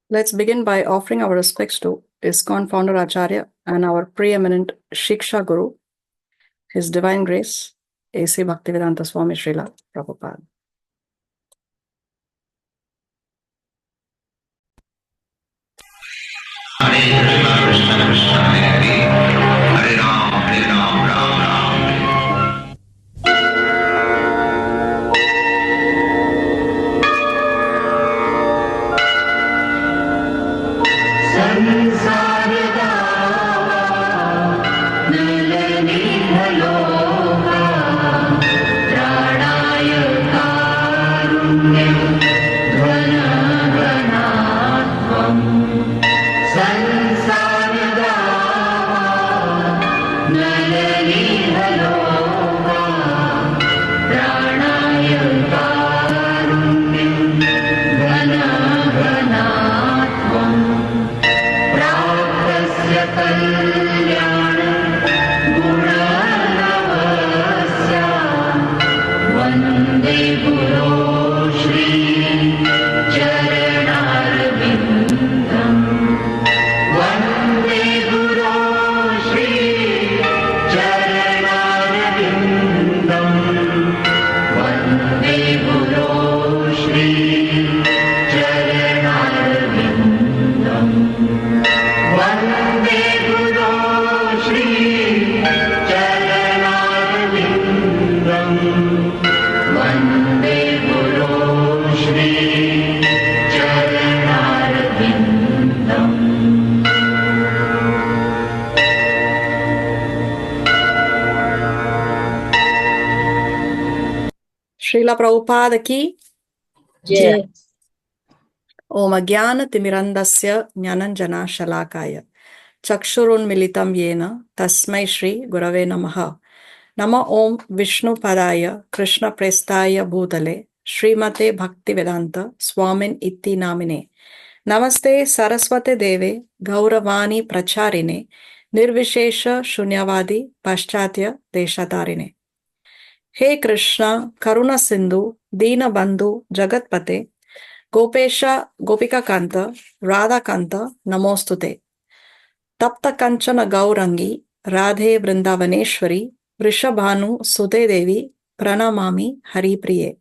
Let's begin by offering our respects to ISKCON founder Acharya and our preeminent Shiksha Guru, His Divine Grace, A.C. Bhaktivedanta Swami Srila Prabhupada. Hare Krishna, Krishna Krishna, Hare Hare, Hare Ram, Ram Ram, Hare. Srila Prabhupada ki Jai. Om Agyana Timirandasya Jnananjana Shalakaya Chakshurun Militam Yena Tasmai Shri Gurave Namaha. Nama Om Vishnu Padaya Krishna Prestaya Bhutale Srimate Bhaktivedanta Swamin Itti Namine. Namaste Saraswate Deve Gauravani Pracharine Nirvishesha Shunyavadi Paschatya Deshatarine. Hey Krishna, Karuna Sindhu, Dina Bandhu, Jagatpate, Gopesha, Gopika Kanta, Radha Kanta, Namostute. Tapta Kanchana Gaurangi, Radhe Vrindavaneshwari, Vrishabhanu Sute Devi, Pranamami Hari Priye.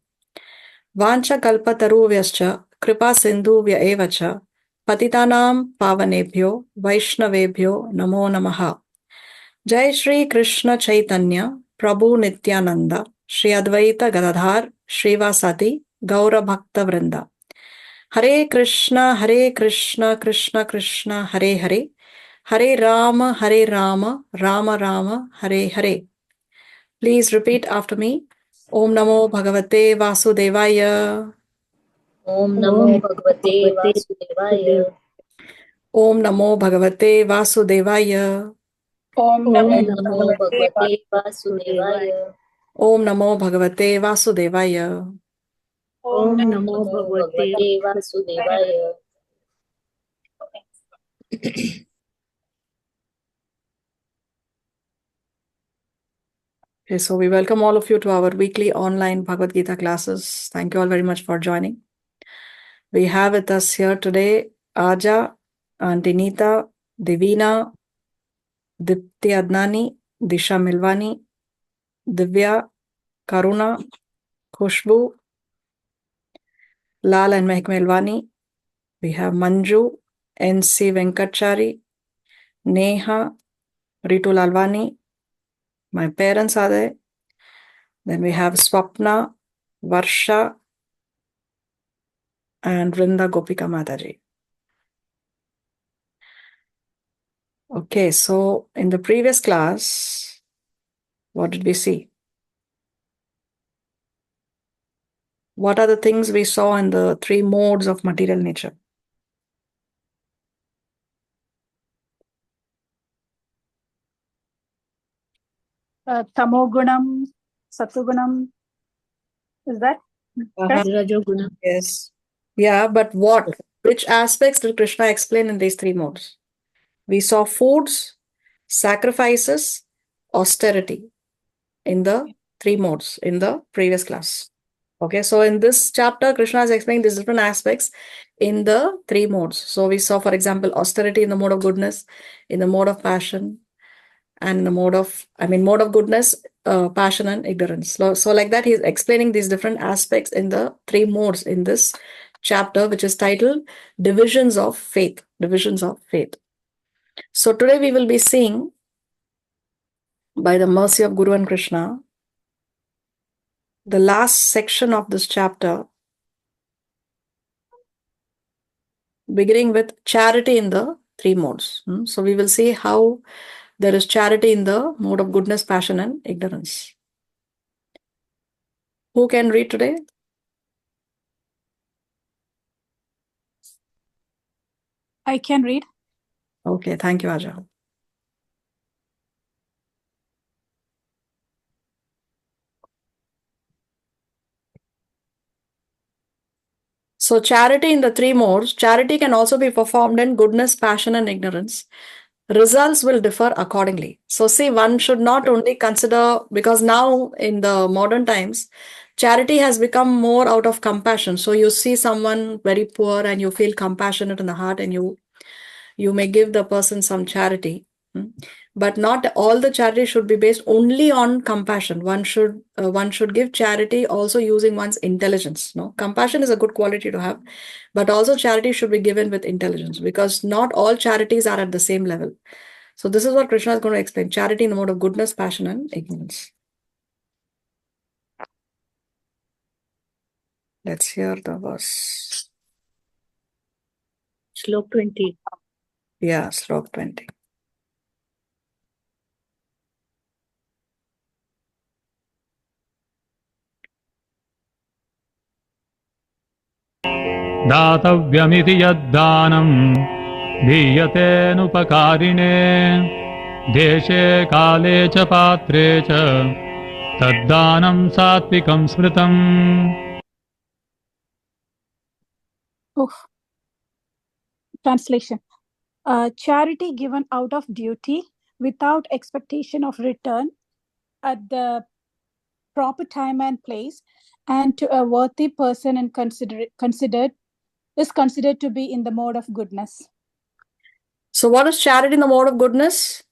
Vancha Kalpataru Vyascha, Kripa Sindhu Vya Evacha, Patitanam Pavanebhyo, Vaishnavebhyo, Namo Namaha. Jai Shri Krishna Chaitanya, Prabhu Nityananda, Shri Advaita Gadadhar, Shrivasati, Gaura Bhakta Vrinda. Hare Krishna, Krishna Krishna, Hare Hare, Hare Rama, Rama Rama, Hare Hare. Please repeat after me. Om Namo Bhagavate Vasudevaya. Om Namo Bhagavate Vasudevaya. Om Namo Bhagavate Vasudevaya. Om Namo Bhagavate Vasudevaya. Om Namo Bhagavate Vasudevaya. Om Namo Bhagavate Vasudevaya. Okay, so we welcome all of you to our weekly online Bhagavad Gita classes. Thank you all very much for joining. We have with us here today Aja, Aunty Nita, Divina, Dipti Adnani, Disha Milwani, Divya, Karuna, Khushbu, Lal and Mehak Milwani. We have Manju, N.C. Venkatchari, Neha, Ritu Lalwani. My parents are there. Then we have Swapna, Varsha, and Vrinda Gopika Mataji. Okay, so in the previous class, what did we see? What are the things we saw in the three modes of material nature? Tamogunam, Satugunam. Is that? Rajogunam. Yes. Yeah, but what? Which aspects did Krishna explain in these three modes? We saw foods, sacrifices, austerity in the three modes in the previous class. Okay, so in this chapter, Krishna is explaining these different aspects in the three modes. So we saw, for example, austerity in the mode of goodness, in the mode of passion, and in the mode of, mode of goodness, passion, and ignorance. So like that, he's explaining these different aspects in the three modes in this chapter, which is titled Divisions of Faith. Divisions of Faith. So today we will be seeing, by the mercy of Guru and Krishna, the last section of this chapter, beginning with charity in the three modes. So we will see how there is charity in the mode of goodness, passion, and ignorance. Who can read today? I can read. Okay, thank you, Aja. So charity in the three modes, charity can also be performed in goodness, passion, and ignorance. Results will differ accordingly. So see, one should not only consider, because now in the modern times, charity has become more out of compassion. So you see someone very poor and you feel compassionate in the heart, and you may give the person some charity. But not all the charity should be based only on compassion. One should give charity also using one's intelligence. No, compassion is a good quality to have, but also charity should be given with intelligence, because not all charities are at the same level. So this is what Krishna is going to explain: charity in the mode of goodness, passion, and ignorance. Let's hear the verse. Shlok 20. Yeah, Slok 20. दातव्यमिति यद्दानं दीयतेऽनुपकारिणे देशे काले च पात्रे च तद्दानं सात्विकं स्मृतम्. Translation. Charity given out of duty without expectation of return at the proper time and place, and to a worthy person and is considered to be in the mode of goodness. So what is charity in the mode of goodness?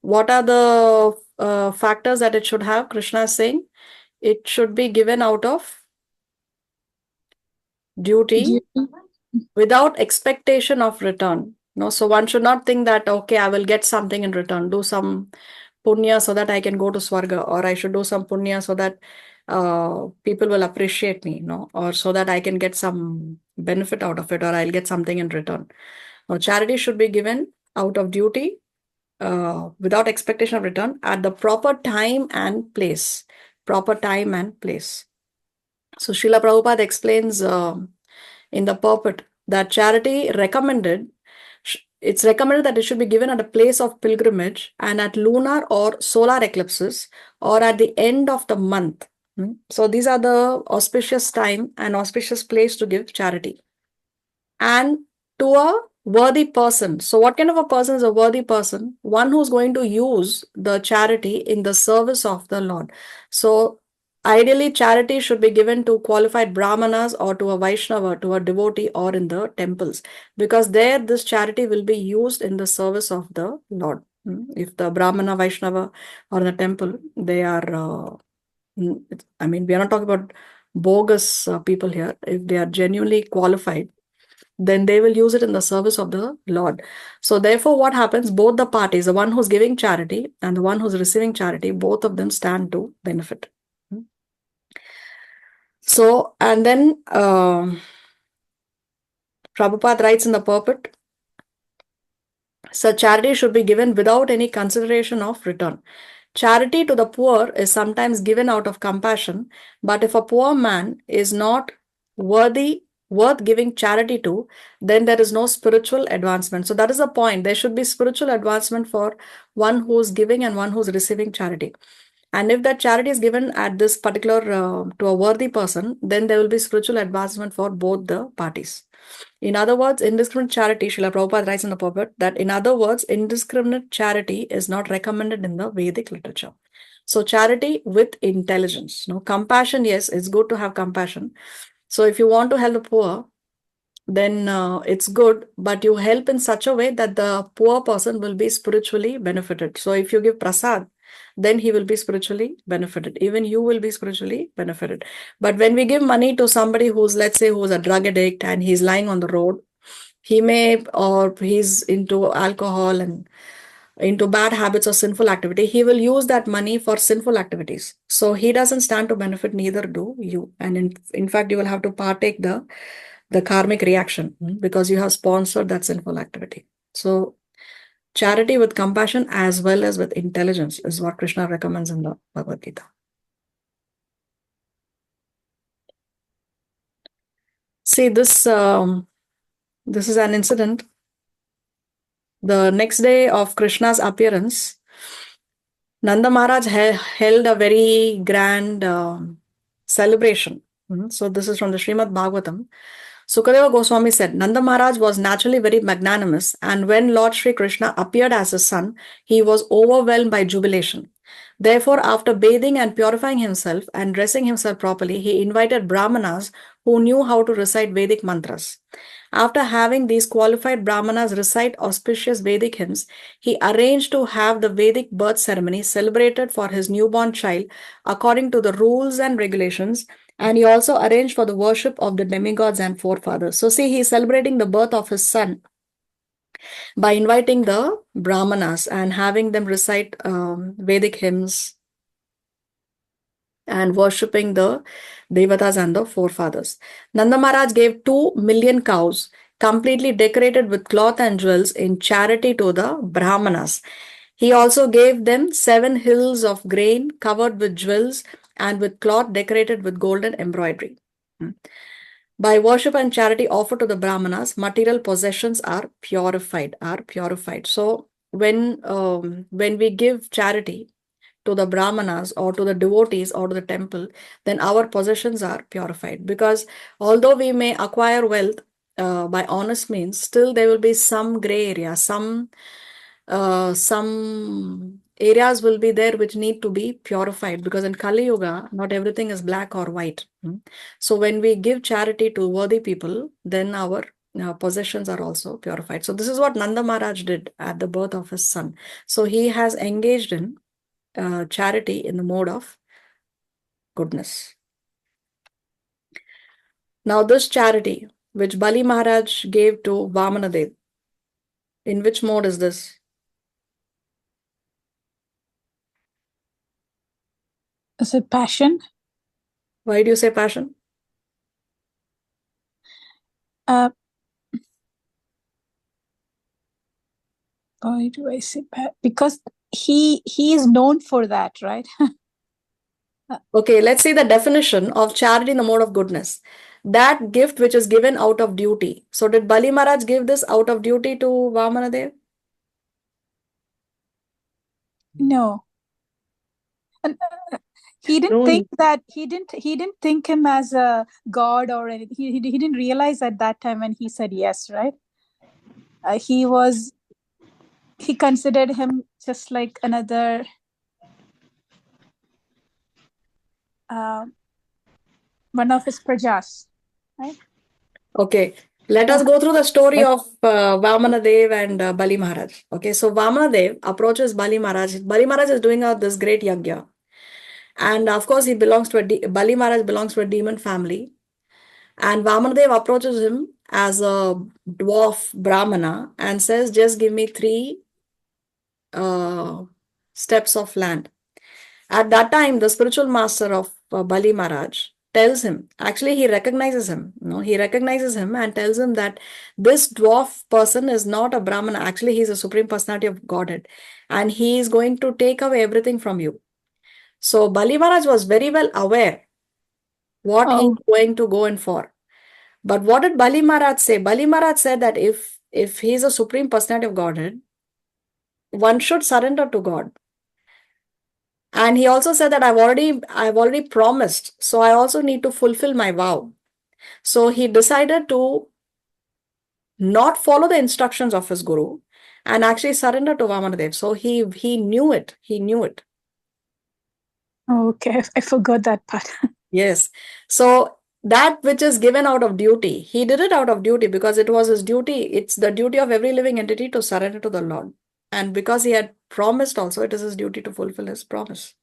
What are the factors that it should have? Krishna is saying it should be given out of duty without expectation of return. No, so one should not think that, okay, I will get something in return, do some punya so that I can go to Swarga, or I should do some punya so that people will appreciate me, no, or so that I can get some benefit out of it, or I'll get something in return. Now, charity should be given out of duty without expectation of return at the proper time and place. Proper time and place. So Srila Prabhupada explains in the purport that charity it's recommended that it should be given at a place of pilgrimage and at lunar or solar eclipses or at the end of the month. So these are the auspicious time and auspicious place to give charity. And to a worthy person. So what kind of a person is a worthy person? One who's going to use the charity in the service of the Lord. So ideally, charity should be given to qualified brahmanas or to a Vaishnava, to a devotee, or in the temples, because there this charity will be used in the service of the Lord. If the brahmana, Vaishnava, or the temple, they are, we are not talking about bogus people here. If they are genuinely qualified, then they will use it in the service of the Lord. So therefore, what happens? Both the parties, the one who's giving charity and the one who's receiving charity, both of them stand to benefit. So, and then Prabhupada writes in the purport, so charity should be given without any consideration of return. Charity to the poor is sometimes given out of compassion, but if a poor man is not worth giving charity to, then there is no spiritual advancement. So that is the point. There should be spiritual advancement for one who's giving and one who's receiving charity. And if that charity is given at this particular to a worthy person, then there will be spiritual advancement for both the parties. In other words, indiscriminate charity, Srila Prabhupada writes in the purport that, in other words, indiscriminate charity is not recommended in the Vedic literature. So charity with intelligence. Compassion, yes, it's good to have compassion. So if you want to help the poor, then it's good, but you help in such a way that the poor person will be spiritually benefited. So if you give prasad, then he will be spiritually benefited. Even you will be spiritually benefited. But when we give money to somebody who's, let's say, who's a drug addict and he's lying on the road, or he's into alcohol and into bad habits or sinful activity, he will use that money for sinful activities. So he doesn't stand to benefit, neither do you. And in fact, you will have to partake the karmic reaction because you have sponsored that sinful activity. So charity with compassion as well as with intelligence is what Krishna recommends in the Bhagavad Gita. See, this is an incident. The next day of Krishna's appearance, Nanda Maharaj held a very grand celebration. So this is from the Srimad Bhagavatam. Sukadeva Goswami said, Nanda Maharaj was naturally very magnanimous, and when Lord Sri Krishna appeared as his son, he was overwhelmed by jubilation. Therefore, after bathing and purifying himself and dressing himself properly, he invited Brahmanas who knew how to recite Vedic mantras. After having these qualified Brahmanas recite auspicious Vedic hymns, he arranged to have the Vedic birth ceremony celebrated for his newborn child according to the rules and regulations, and he also arranged for the worship of the demigods and forefathers. So see, he is celebrating the birth of his son by inviting the Brahmanas and having them recite Vedic hymns and worshipping the Devatas and the forefathers. Nanda Maharaj gave 2 million cows completely decorated with cloth and jewels in charity to the Brahmanas. He also gave them 7 hills of grain covered with jewels and with cloth decorated with golden embroidery. By worship and charity offered to the Brahmanas, material possessions are purified. So when we give charity to the Brahmanas or to the devotees or to the temple, then our possessions are purified. Because although we may acquire wealth by honest means, still there will be some gray area, some areas will be there which need to be purified, because in Kali Yuga, not everything is black or white. So when we give charity to worthy people, then our possessions are also purified. So this is what Nanda Maharaj did at the birth of his son. So he has engaged in charity in the mode of goodness. Now this charity which Bali Maharaj gave to Vamanadev, in which mode is this? Is it passion? Why do you say passion? Why do I say because he is known for that, right? Okay, let's see the definition of charity in the mode of goodness. That gift which is given out of duty. So did Bali Maharaj give this out of duty to Vamanadev? No. And, he didn't think that he didn't think him as a god or anything. He didn't realize at that time when he said yes, right? He considered him just like another one of his prajas, right? Okay, let us go through the story of Vamanadev and Bali Maharaj. Okay, so Vamanadev approaches Bali Maharaj. Bali Maharaj is doing this great yagya. And of course, Bali Maharaj belongs to a demon family. And Vamanadev approaches him as a dwarf Brahmana and says, just give me 3 steps of land. At that time, the spiritual master of Bali Maharaj tells him, actually he recognizes him, he recognizes him and tells him that this dwarf person is not a Brahmana, actually he is a supreme personality of Godhead and he is going to take away everything from you. So Bali Maharaj was very well aware what he is going to go in for. But what did Bali Maharaj say? Bali Maharaj said that if he is a supreme personality of Godhead, one should surrender to God. And he also said that I've already promised, so I also need to fulfill my vow. So he decided to not follow the instructions of his guru and actually surrender to Vamanadev. So he knew it. He knew it. Okay, I forgot that part. Yes. So that which is given out of duty, he did it out of duty because it was his duty. It's the duty of every living entity to surrender to the Lord. And because he had promised also, it is his duty to fulfill his promise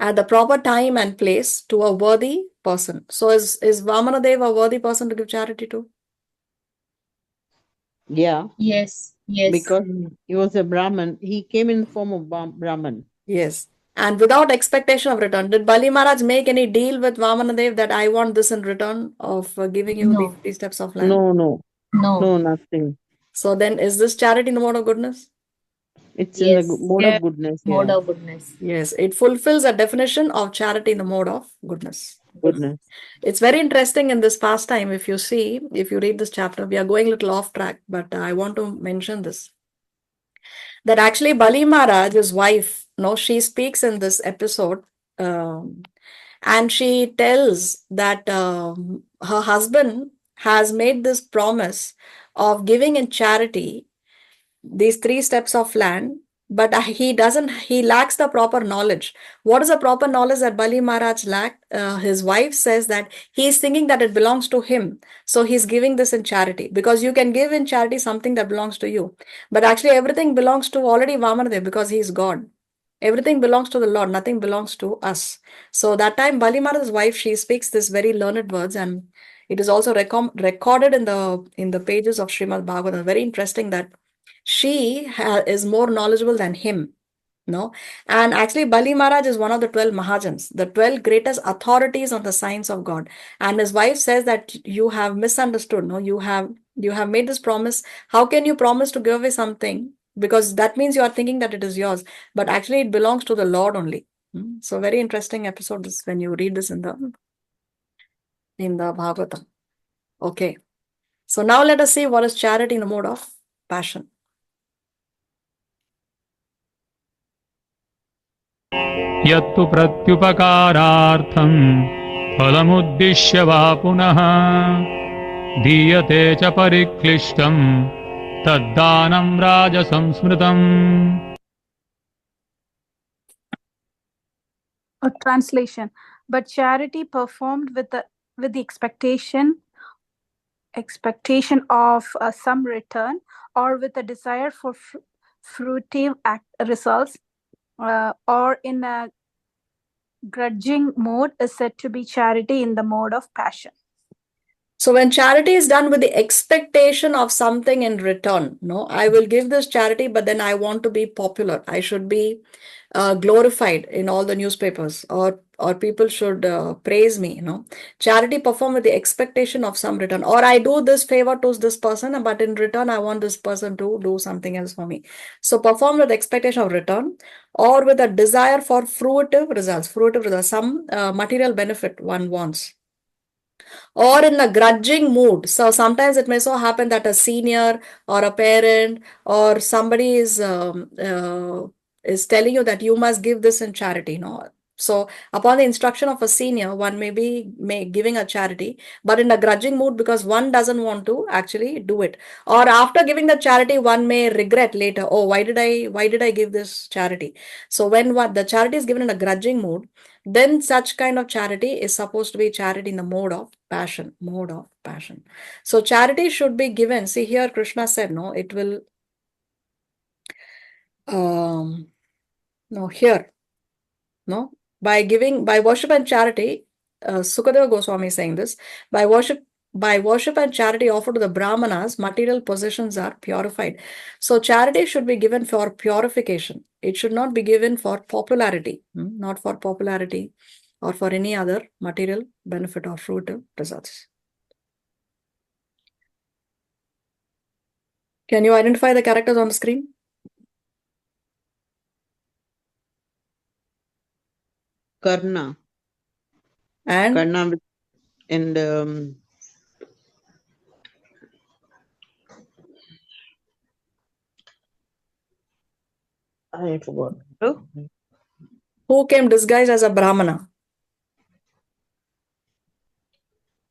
at the proper time and place to a worthy person. So is Vamanadev a worthy person to give charity to? Yeah, Yes. Yes. because he was a Brahman. He came in the form of Brahman. Yes. And without expectation of return. Did Bali Maharaj make any deal with Vamanadev that I want this in return of giving you these No. 3 steps of land? No, No. nothing. So then is this charity in the mode of goodness? It's in the Yes. mode of goodness. Mode Yeah, of goodness. Yes, it fulfills a definition of charity in the mode of goodness. goodness. It's very interesting in this pastime. If you see, if you read this chapter, we are going a little off track, but I want to mention this. That actually Bali Maharaj, his wife, no, she speaks in this episode, and she tells that her husband has made this promise of giving in charity these 3 steps of land, but he lacks the proper knowledge. What is the proper knowledge that Bali Maharaj lacked? His wife says that he is thinking that it belongs to him, so he's giving this in charity, because you can give in charity something that belongs to you, but actually everything belongs to already Vamanadev, because he is God. Everything belongs to the Lord, nothing belongs to us. So that time Bali Maharaj's wife, she speaks this very learned words, and it is also recorded in the pages of Srimad Bhagawad. Very interesting that she is more knowledgeable than him. No, and actually Bali Maharaj is one of the 12 Mahajans, the 12 greatest authorities on the science of God. And his wife says that you have misunderstood. No, you have made this promise. How can you promise to give away something? Because that means you are thinking that it is yours, but actually it belongs to the Lord only. So very interesting episode is when you read this in the Bhagavatam. Okay. So now let us see what is charity in the mode of passion. यत्तु प्रत्युपकारार्थं फलमुद्दिश्य वा पुनः दीयते च परिक्लिष्टं तद्दानं राजसंस्मृतम्. A translation. But charity performed with the expectation of some return, or with a desire for fruitive results, or in a grudging mode, is said to be charity in the mode of passion. So when charity is done with the expectation of something in return, no, I will give this charity, but then I want to be popular. I should be glorified in all the newspapers, or people should praise me. Charity performed with the expectation of some return, or I do this favor to this person, but in return I want this person to do something else for me. So perform with the expectation of return, or with a desire for fruitive results, some material benefit one wants, or in a grudging mood. So sometimes it may so happen that a senior or a parent or somebody is telling you that you must give this in charity. So upon the instruction of a senior, one may be giving a charity, but in a grudging mood, because one doesn't want to actually do it. Or after giving the charity, one may regret later, oh, why did I give this charity? So when the charity is given in a grudging mood, then such kind of charity is supposed to be charity in the mode of passion. So charity should be given. See here, Krishna said, no, it will, no, here, no, by worship and charity, Sukadeva Goswami is saying this, by worship and charity offered to the Brahmanas, material possessions are purified. So charity should be given for purification. It should not be given for popularity, not for popularity or for any other material benefit or fruitive results. Can you identify the characters on the screen? Karna. And Karna and I forgot. who came disguised as a Brahmana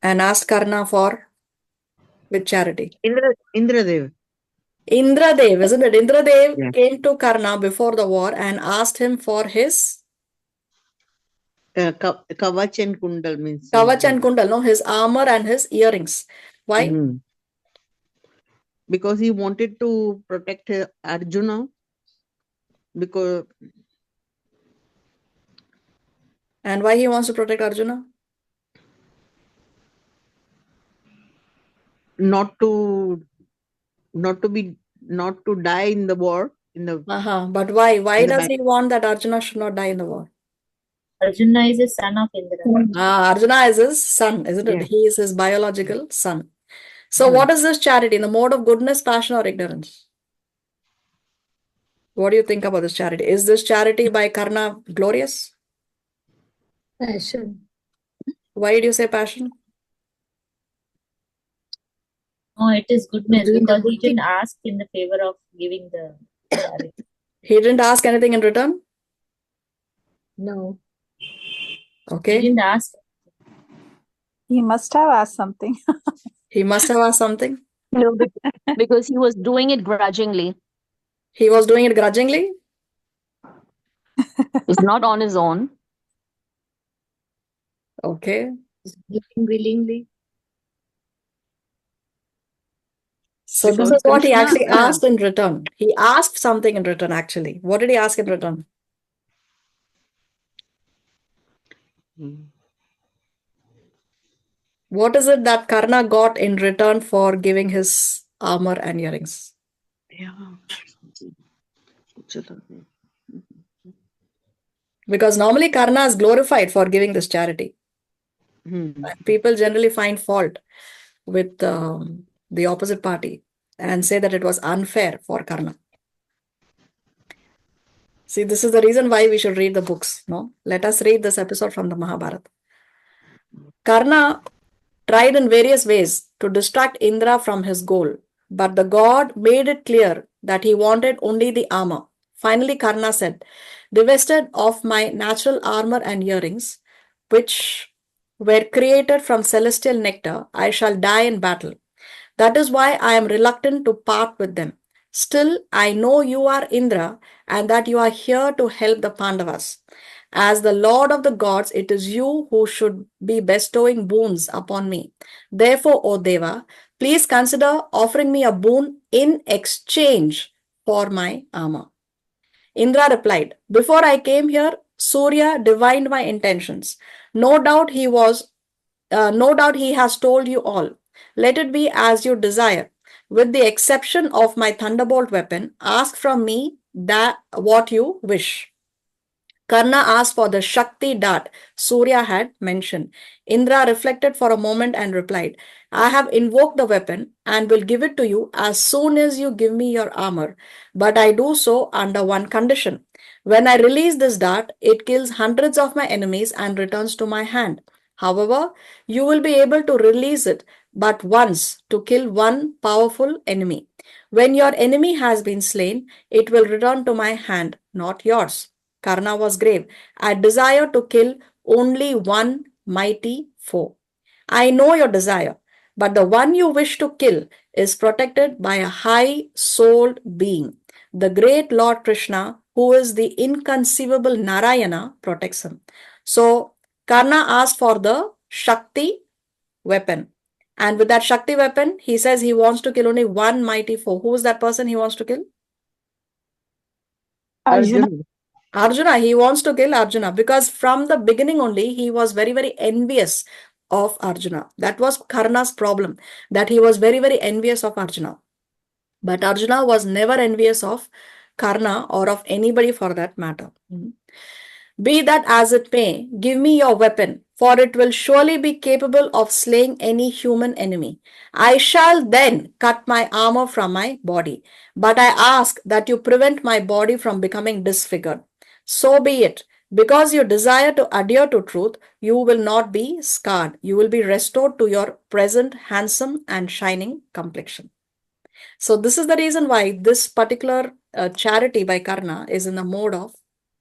and asked Karna for with charity? Indradev. Indradev, isn't it? Indradev Yeah. came to Karna before the war and asked him for his Kavach and Kundal means. Kavach and Kundal, no, his armor and his earrings. Why? Mhm. Because he wanted to protect Arjuna. Because And why he wants to protect Arjuna? not to die in the war. But why? Why in the does battle. he want that Arjuna should not die in the war? Arjuna is a son of Indra. Arjuna is his son, isn't it? Yeah. He is his biological son. So Hmm. what is this charity? In the mode of goodness, passion, or ignorance? What do you think about this charity? Is this charity by Karna glorious? Passion. Why did you say passion? No, it is goodness Doing the because he good thing. didn't ask in the favor of giving the charity. He didn't ask anything in return? No. Okay. He didn't ask. He must have asked something. He must have asked something. No, because he was doing it grudgingly. He was doing it grudgingly? It's not on his own. Okay. Giving willingly. So this Because is what he Krishna, actually asked in return. He asked something in return, actually. What did he ask in return? What is it that Karna got in return for giving his armor and earrings? Yeah. Because normally Karna is glorified for giving this charity. People generally find fault with the opposite party and say that it was unfair for Karna. See, this is the reason why we should read the books. No, let us read this episode from the Mahabharata. Karna tried in various ways to distract Indra from his goal, but the god made it clear that he wanted only the armor. Finally, Karna said, "Divested of my natural armor and earrings, which were created from celestial nectar, I shall die in battle. That is why I am reluctant to part with them. Still, I know you are Indra and that you are here to help the Pandavas. As the Lord of the gods, it is you who should be bestowing boons upon me. Therefore, O Deva, please consider offering me a boon in exchange for my armor." Indra replied, "Before I came here, Surya divined my intentions. No doubt he has told you all. Let it be as you desire. With the exception of my thunderbolt weapon, ask from me that what you wish." Karna asked for the Shakti dart Surya had mentioned. Indra reflected for a moment and replied, "I have invoked the weapon and will give it to you as soon as you give me your armor. But I do so under one condition. When I release this dart, it kills hundreds of my enemies and returns to my hand. However, you will be able to release it but once to kill one powerful enemy. When your enemy has been slain, it will return to my hand, not yours." Karna was grave. "I desire to kill only one mighty foe." "I know your desire, but the one you wish to kill is protected by a high-souled being. The great Lord Krishna, who is the inconceivable Narayana, protects him." So, Karna asked for the Shakti weapon. And with that Shakti weapon, he says he wants to kill only one mighty foe. Who is that person he wants to kill? Arjuna. Arjuna. He wants to kill Arjuna because from the beginning only, he was very, very envious of Arjuna. That was Karna's problem, that he was very, very envious of Arjuna. But Arjuna was never envious of Karna or of anybody for that matter. "Be that as it may, give me your weapon, for it will surely be capable of slaying any human enemy. I shall then cut my armor from my body, but I ask that you prevent my body from becoming disfigured." "So be it. Because you desire to adhere to truth, you will not be scarred. You will be restored to your present handsome and shining complexion." So this is the reason why this particular charity by Karna is in the mode of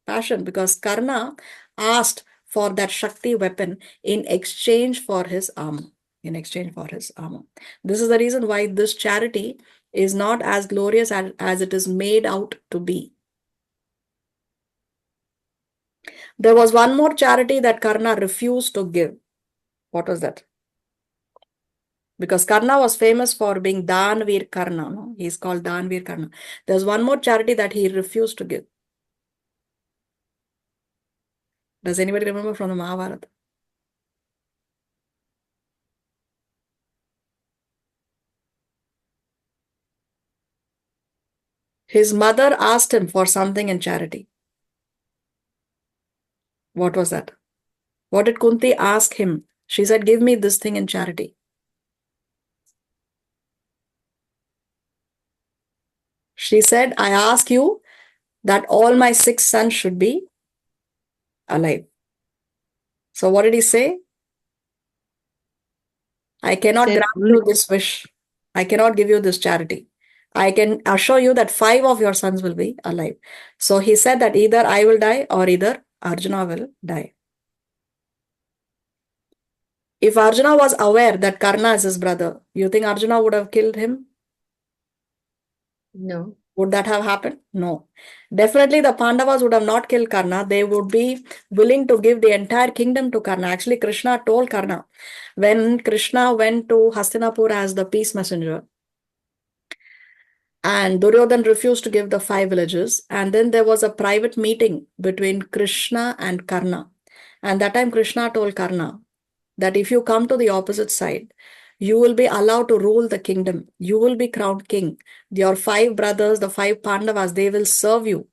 passion, because Karna asked for that Shakti weapon in exchange for his armor. This is the reason why this charity is not as glorious as it is made out to be. There was one more charity that Karna refused to give. What was that? Because Karna was famous for being Danveer Karna. No? He's called Danveer Karna. There's one more charity that he refused to give. Does anybody remember from the Mahabharata? His mother asked him for something in charity. What was that? What did Kunti ask him? She said, give me this thing in charity. She said, I ask you that all my 6 sons should be alive. So what did he say? I cannot Said, grant you this wish. I cannot give you this charity. I can assure you that 5 of your sons will be alive. So he said that either I will die or either Arjuna will die. If Arjuna was aware that Karna is his brother, you think Arjuna would have killed him? No. Would that have happened? No. Definitely the Pandavas would have not killed Karna. They would be willing to give the entire kingdom to Karna. Actually, Krishna told Karna, when Krishna went to Hastinapur as the peace messenger, and Duryodhan refused to give the 5 villages, and then there was a private meeting between Krishna and Karna. And that time Krishna told Karna that if you come to the opposite side, you will be allowed to rule the kingdom. You will be crowned king. Your 5 brothers, the 5 Pandavas, they will serve you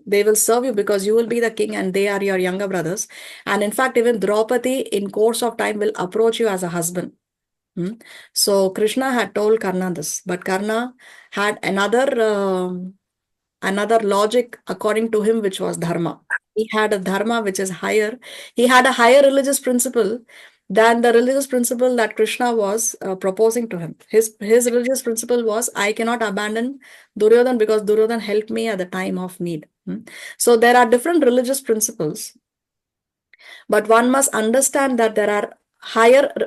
they will serve you because you will be the king and they are your younger brothers. And in fact, even Draupadi in course of time will approach you as a husband. So Krishna had told Karna this, but Karna had another logic according to him, which was dharma. He had a dharma which is higher. He had a higher religious principle than the religious principle that Krishna was proposing to him. His religious principle was, I cannot abandon Duryodhan because Duryodhan helped me at the time of need. So there are different religious principles, but one must understand that there are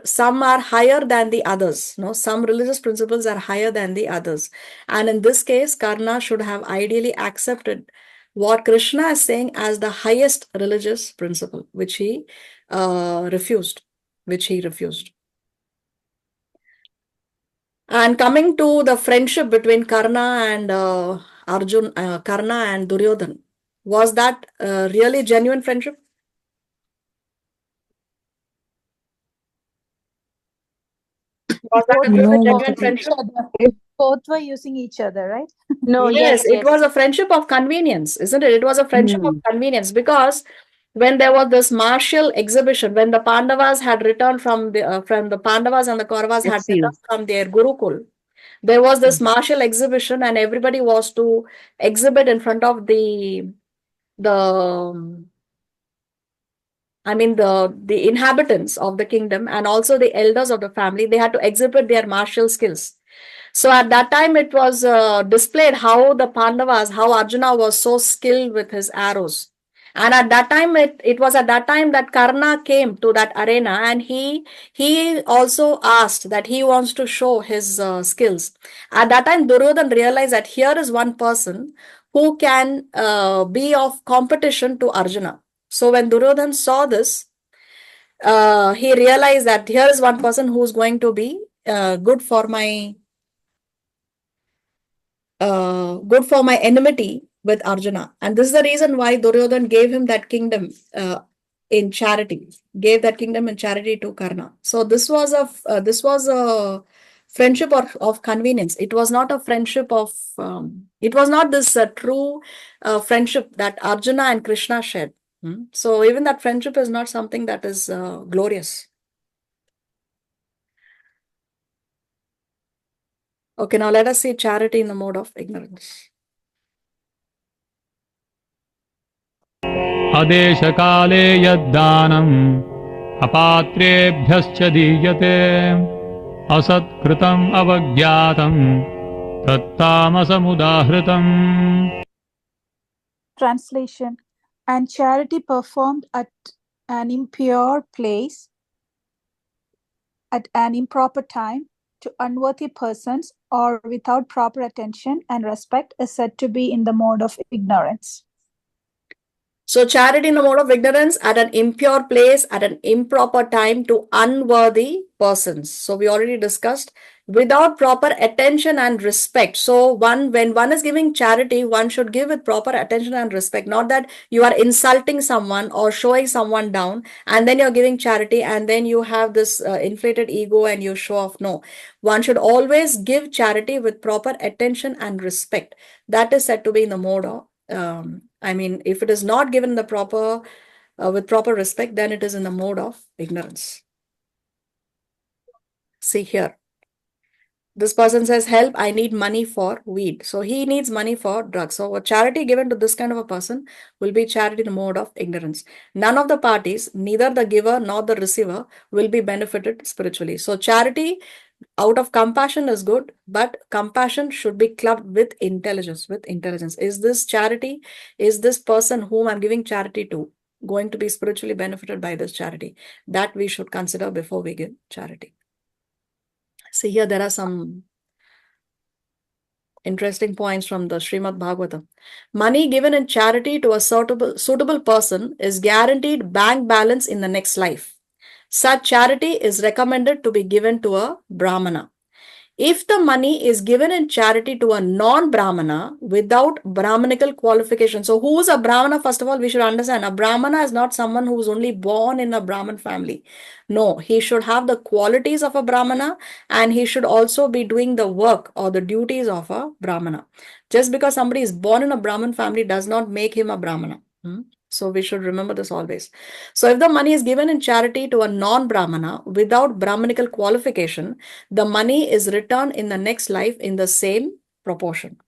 some are higher than the others. No, some religious principles are higher than the others. And in this case, Karna should have ideally accepted what Krishna is saying as the highest religious principle, which he refused. And coming to the friendship between Karna and Karna and Duryodhan, was that really genuine friendship? Was that a Both truly were genuine using friendship? each other. Both were using each other, right? No, Yes, yes, it was a friendship of convenience, isn't it? It was a friendship of convenience because when there was this martial exhibition, when the Pandavas had returned from the Pandavas and the Kauravas had returned from their Gurukul, there was this martial exhibition, and everybody was to exhibit in front of the inhabitants of the kingdom and also the elders of the family. They had to exhibit their martial skills. So at that time, it was displayed how the Pandavas, how Arjuna was so skilled with his arrows. And at that time, it was at that time that Karna came to that arena, and he also asked that he wants to show his skills. At that time, Duryodhan realized that here is one person who can be of competition to Arjuna. So when Duryodhan saw this, he realized that here is one person who is going to be good for my enmity with Arjuna. And this is the reason why Duryodhan gave him that kingdom in charity, to Karna. So this was a friendship of convenience. It was not a friendship of, it was not this true friendship that Arjuna and Krishna shared. So even that friendship is not something that is glorious. Okay, now let us see charity in the mode of ignorance. अदेशकाले यद्दानम् अपात्रेभ्यश्च दीयते असत्कृतम् अवज्ञातम् तत्तामसमुदाहृतम्. Translation. And charity performed at an impure place, at an improper time, to unworthy persons, or without proper attention and respect, is said to be in the mode of ignorance. So charity in the mode of ignorance, at an impure place, at an improper time, to unworthy persons. So we already discussed, without proper attention and respect. So when one is giving charity, one should give with proper attention and respect. Not that you are insulting someone or showing someone down and then you're giving charity and then you have this inflated ego and you show off. No, one should always give charity with proper attention and respect. That is said to be in the mode of I mean, if it is not given the proper with proper respect, then it is in the mode of ignorance. See here, this person says, "Help! I need money for weed." So he needs money for drugs. So a charity given to this kind of a person will be charity in the mode of ignorance. None of the parties, neither the giver nor the receiver, will be benefited spiritually. So charity out of compassion is good, but compassion should be clubbed with intelligence. With intelligence, is this charity, is this person whom I'm giving charity to going to be spiritually benefited by this charity? That we should consider before we give charity. See here, there are some interesting points from the Srimad Bhagavatam. Money given in charity to a suitable person is guaranteed bank balance in the next life. Such charity is recommended to be given to a Brahmana. If the money is given in charity to a non-Brahmana without Brahmanical qualification, so who is a Brahmana? First of all, we should understand a Brahmana is not someone who is only born in a Brahmin family. No, he should have the qualities of a Brahmana and he should also be doing the work or the duties of a Brahmana. Just because somebody is born in a Brahmin family does not make him a Brahmana. So we should remember this always. So if the money is given in charity to a non-Brahmana without Brahmanical qualification, the money is returned in the next life in the same proportion.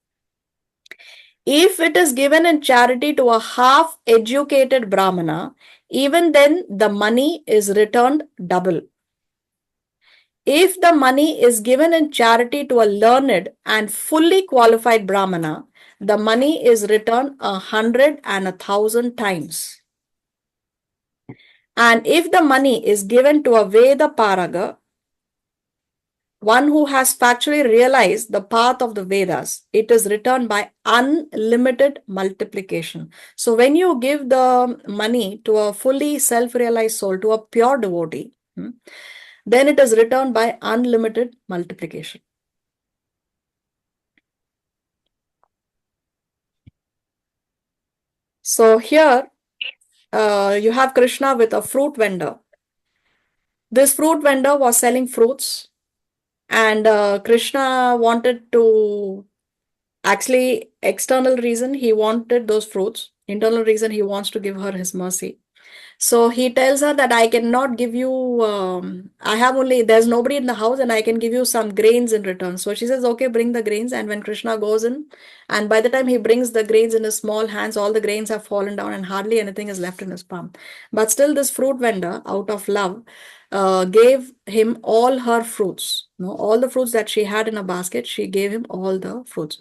If it is given in charity to a half-educated Brahmana, even then the money is returned double. If the money is given in charity to a learned and fully qualified Brahmana, the money is returned 100 and 1,000 times. And if the money is given to a Veda Paraga, one who has factually realized the path of the Vedas, it is returned by unlimited multiplication. So when you give the money to a fully self-realized soul, to a pure devotee, then it is returned by unlimited multiplication. So here you have Krishna with a fruit vendor. This fruit vendor was selling fruits, and Krishna wanted to, actually, external reason, he wanted those fruits. Internal reason, he wants to give her his mercy. So he tells her that I cannot give you, I have only, there's nobody in the house and I can give you some grains in return. So she says, okay, bring the grains. And when Krishna goes in, and by the time he brings the grains in his small hands, all the grains have fallen down and hardly anything is left in his palm. But still this fruit vendor, out of love, gave him all her fruits. All the fruits that she had in a basket, she gave him all the fruits.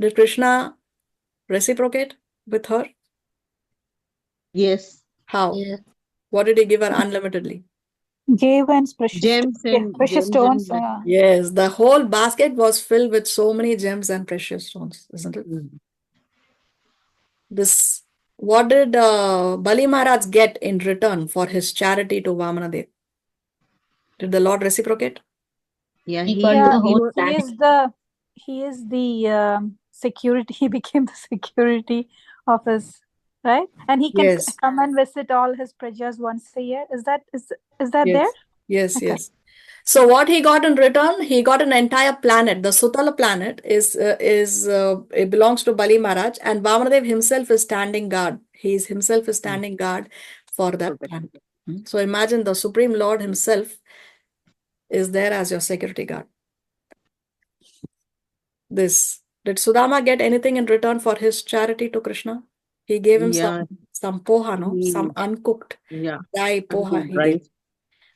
Did Krishna reciprocate with her? Yes. How? Yeah. What did he give her unlimitedly? Gave and precious Gems and precious gems stones. and Yes, the whole basket was filled with so many gems and precious stones, isn't it? This, what did Bali Maharaj get in return for his charity to Vamanadev? Did the Lord reciprocate? Yeah, He he got Yeah, the whole was, planet. he is the security. He became the security of his, right? And he can Yes, come and visit all his prajas once a year. Is that there? yes, yes, Okay. yes. So what he got in return? He got an entire planet. The Sutala planet it belongs to Bali Maharaj, and Vamanadev himself is standing guard. He himself is standing guard for that planet. So imagine the Supreme Lord himself is there as your security guard. This, did Sudama get anything in return for his charity to Krishna? He gave him yeah, some poha, no? he, Some uncooked yeah, dry poha uncooked he gave. rice.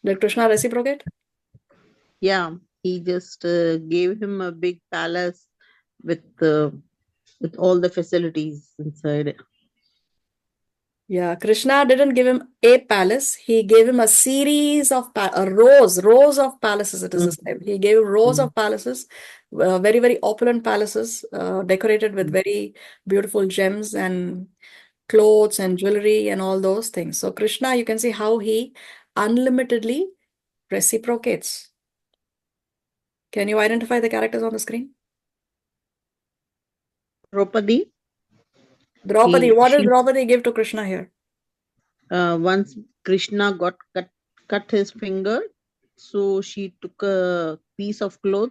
Did Krishna reciprocate? Yeah, he just gave him a big palace with all the facilities inside. Yeah, Krishna didn't give him a palace. He gave him a series of rows of palaces. It is described. He gave rows of palaces, very opulent palaces, decorated with very beautiful gems and clothes and jewelry and all those things. So Krishna, you can see how he unlimitedly reciprocates. Can you identify the characters on the screen? Draupadi, Draupadi, he what did she Draupadi give to Krishna here? once Krishna got cut his finger, so she took a piece of cloth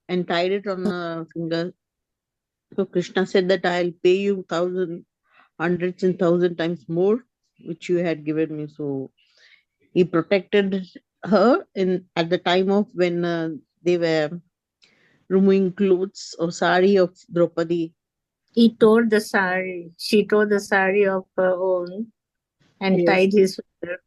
and tied it on the finger. So Krishna said that I'll pay you hundreds and thousand times more, which you had given me. So he protected her in at the time of when they were removing clothes or sari of Draupadi. He tore the sari. She tore the sari of her own and Yes. tied his finger.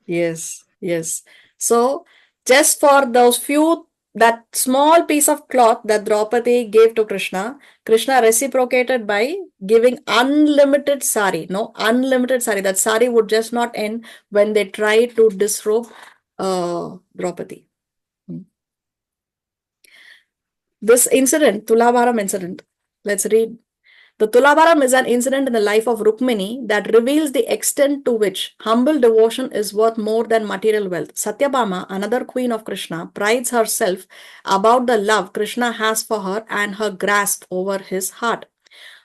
Yes, yes. So just for those few, that small piece of cloth that Draupadi gave to Krishna, Krishna reciprocated by giving unlimited sari. No, unlimited sari. That sari would just not end when they tried to disrobe Draupadi. This incident, Tulabharam incident, let's read. The Tulabharam is an incident in the life of Rukmini that reveals the extent to which humble devotion is worth more than material wealth. Satyabhama, another queen of Krishna, prides herself about the love Krishna has for her and her grasp over his heart.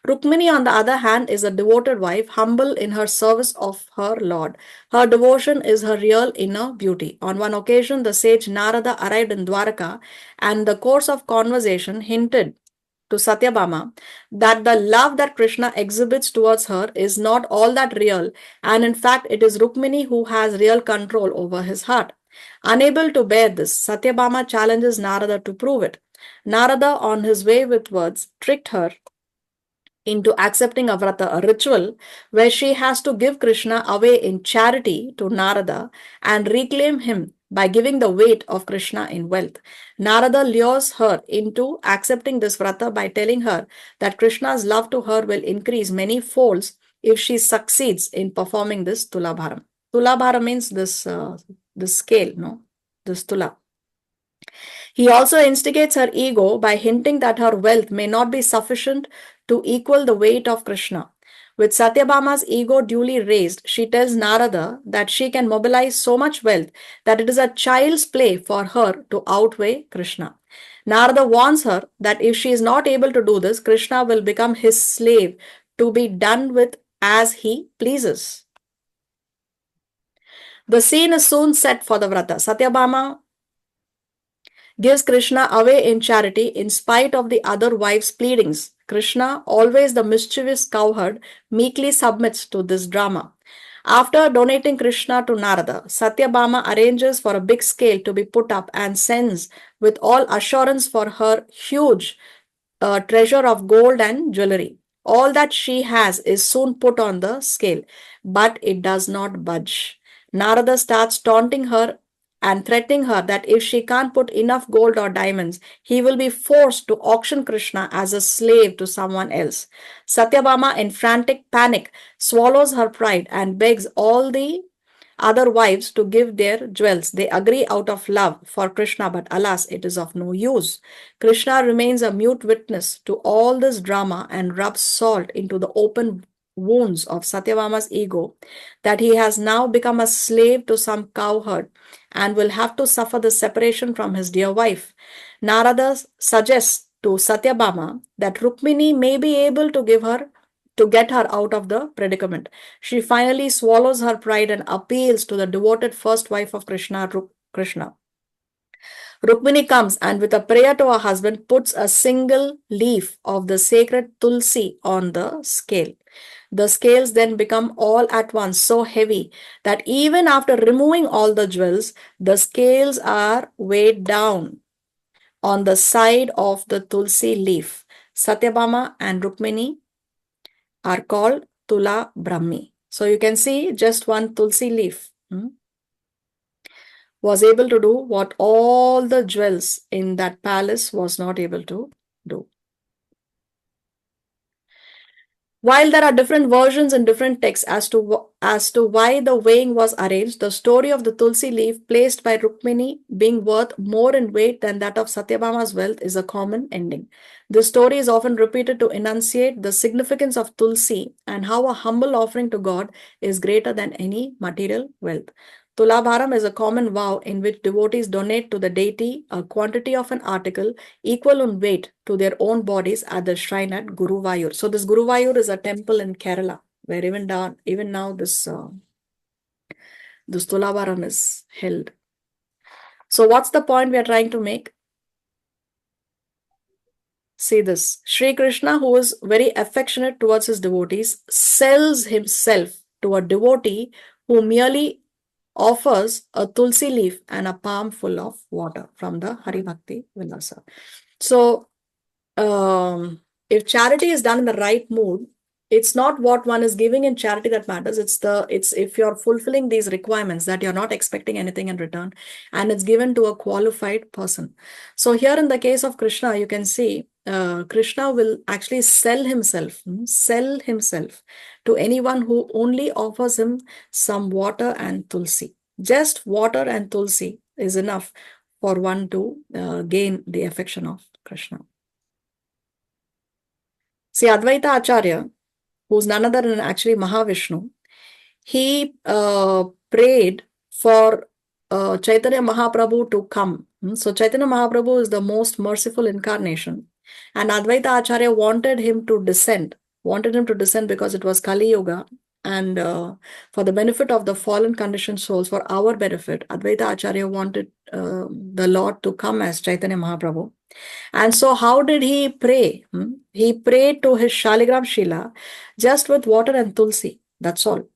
Rukmini, on the other hand, is a devoted wife, humble in her service of her Lord. Her devotion is her real inner beauty. On one occasion, the sage Narada arrived in Dwaraka, and in the course of conversation hinted to Satyabhama that the love that Krishna exhibits towards her is not all that real, and in fact, it is Rukmini who has real control over his heart. Unable to bear this, Satyabhama challenges Narada to prove it. Narada, on his way with words, tricked her into accepting a vrata, a ritual where she has to give Krishna away in charity to Narada and reclaim him by giving the weight of Krishna in wealth. Narada lures her into accepting this vrata by telling her that Krishna's love to her will increase many folds if she succeeds in performing this tulabharam. Tulabharam means this scale, no? This tula. He also instigates her ego by hinting that her wealth may not be sufficient to equal the weight of Krishna. With Satyabhama's ego duly raised, she tells Narada that she can mobilize so much wealth that it is a child's play for her to outweigh Krishna. Narada warns her that if she is not able to do this, Krishna will become his slave to be done with as he pleases. The scene is soon set for the vrata. Satyabhama gives Krishna away in charity in spite of the other wives' pleadings. Krishna, always the mischievous cowherd, meekly submits to this drama. After donating Krishna to Narada, Satyabhama arranges for a big scale to be put up and sends with all assurance for her huge treasure of gold and jewelry. All that she has is soon put on the scale, but it does not budge. Narada starts taunting her and threatening her that if she can't put enough gold or diamonds, he will be forced to auction Krishna as a slave to someone else. Satyabhama, in frantic panic, swallows her pride and begs all the other wives to give their jewels. They agree out of love for Krishna, but alas, it is of no use. Krishna remains a mute witness to all this drama and rubs salt into the open wounds of Satyabhama's ego that he has now become a slave to some cowherd and will have to suffer the separation from his dear wife. Narada suggests to Satyabhama that Rukmini may be able to get her out of the predicament. She finally swallows her pride and appeals to the devoted first wife of Krishna, Krishna. Rukmini comes and with a prayer to her husband puts a single leaf of the sacred tulsi on the scale. The scales then become all at once so heavy that even after removing all the jewels, the scales are weighed down on the side of the tulsi leaf. Satyabhama and Rukmini are called Tula Brahmi. So you can see just one tulsi leaf was able to do what all the jewels in that palace was not able to do. While there are different versions in different texts as to why the weighing was arranged, the story of the tulsi leaf placed by Rukmini being worth more in weight than that of Satyabhama's wealth is a common ending. This story is often repeated to enunciate the significance of tulsi and how a humble offering to God is greater than any material wealth. Tulabharam is a common vow in which devotees donate to the deity a quantity of an article equal in weight to their own bodies at the shrine at Guruvayur. So this Guruvayur is a temple in Kerala where even now this Tulabharam is held. So what's the point we are trying to make? See this. Sri Krishna, who is very affectionate towards his devotees, sells himself to a devotee who merely offers a tulsi leaf and a palm full of water from the Hari Bhakti Vilasa. So, if charity is done in the right mood, it's not what one is giving in charity that matters. It's if you're fulfilling these requirements that you're not expecting anything in return, and it's given to a qualified person. So here in the case of Krishna, you can see Krishna will actually sell himself to anyone who only offers him some water and tulsi. Just water and tulsi is enough for one to gain the affection of Krishna. See, Advaita Acharya, who's none other than actually Mahavishnu, he prayed for Chaitanya Mahaprabhu to come. So Chaitanya Mahaprabhu is the most merciful incarnation. And Advaita Acharya wanted him to descend because it was Kali Yuga. And for the benefit of the fallen conditioned souls, for our benefit, Advaita Acharya wanted the Lord to come as Chaitanya Mahaprabhu. And so how did he pray? He prayed to his Shaligram Shila just with water and tulsi. That's all.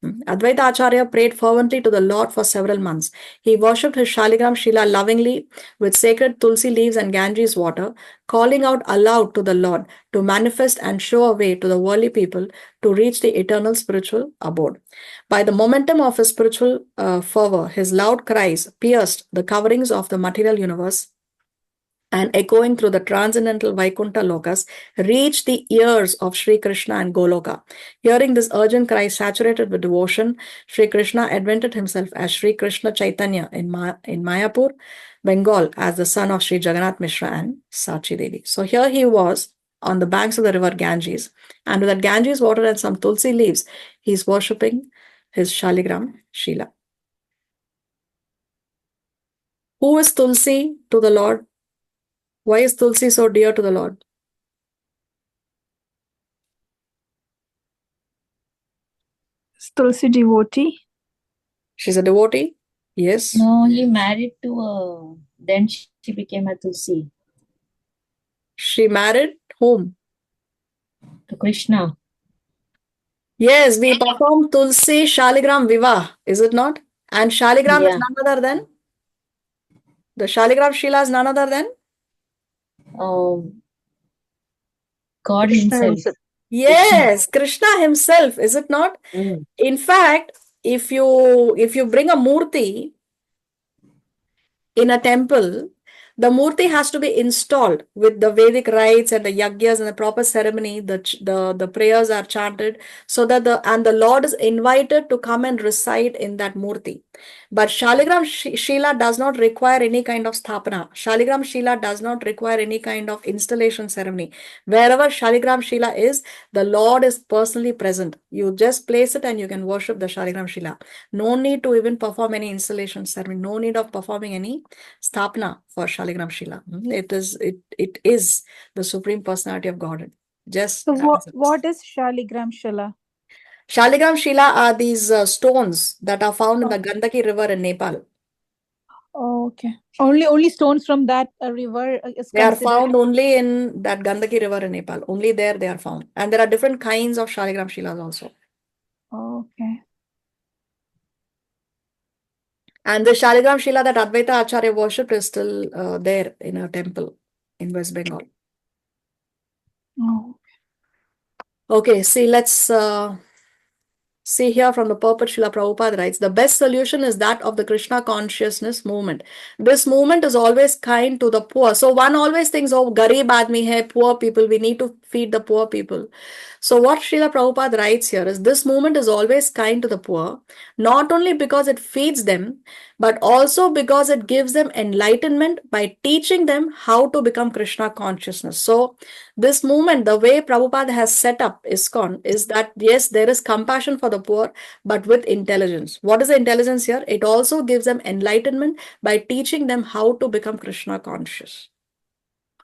Advaita Acharya prayed fervently to the Lord for several months. He worshipped his Shaligram Shila lovingly with sacred tulsi leaves and Ganges water, calling out aloud to the Lord to manifest and show a way to the worldly people to reach the eternal spiritual abode. By the momentum of his spiritual fervor, his loud cries pierced the coverings of the material universe and echoing through the transcendental Vaikuntha Lokas, reached the ears of Sri Krishna and Goloka. Hearing this urgent cry saturated with devotion, Sri Krishna advented himself as Sri Krishna Chaitanya in Mayapur, Bengal, as the son of Sri Jagannath Mishra and Sachi Devi. So here he was on the banks of the river Ganges, and with that Ganges water and some tulsi leaves, he's worshipping his Shaligram Shila. Who is Tulsi to the Lord? Why is Tulsi so dear to the Lord? Is Tulsi devotee? She's a devotee? Yes. No, he married to a. Then she became a Tulsi. She married whom? To Krishna. Yes, we perform Tulsi Shaligram Vivah, is it not? And Shaligram is Yeah. none other than? The Shaligram Shila is none other than? God Krishna himself. Yes, Krishna himself, is it not? Mm. In fact, if you bring a murti in a temple, the murti has to be installed with the Vedic rites and the yagyas and the proper ceremony. The prayers are chanted so that the Lord is invited to come and reside in that murti. But Shaligram Shila does not require any kind of sthapana. Shaligram Shila does not require any kind of installation ceremony. Wherever Shaligram Shila is, the Lord is personally present. You just place it and you can worship the Shaligram Shila. No need to even perform any installation ceremony. No need of performing any sthapana for Shaligram Shila. It is the Supreme Personality of Godhead. Just So as it is. what is Shaligram Shila? Shaligram Shila are these stones that are found in the Gandaki River in Nepal. Oh, okay. Only stones from that river is They are considered. found only in that Gandaki River in Nepal. Only there they are found. And there are different kinds of Shaligram Shilas also. Okay. And the Shaligram Shila that Advaita Acharya worshipped is still there in a temple in West Bengal. Oh. Okay, see, let's see here from the purport. Srila Prabhupada writes, the best solution is that of the Krishna consciousness movement. This movement is always kind to the poor. So one always thinks, oh, garib aadmi hai, poor people, we need to feed the poor people. So what Srila Prabhupada writes here is this movement is always kind to the poor, not only because it feeds them, but also because it gives them enlightenment by teaching them how to become Krishna consciousness. So this movement, the way Prabhupada has set up ISKCON is that yes, there is compassion for the poor, but with intelligence. What is the intelligence here? It also gives them enlightenment by teaching them how to become Krishna conscious.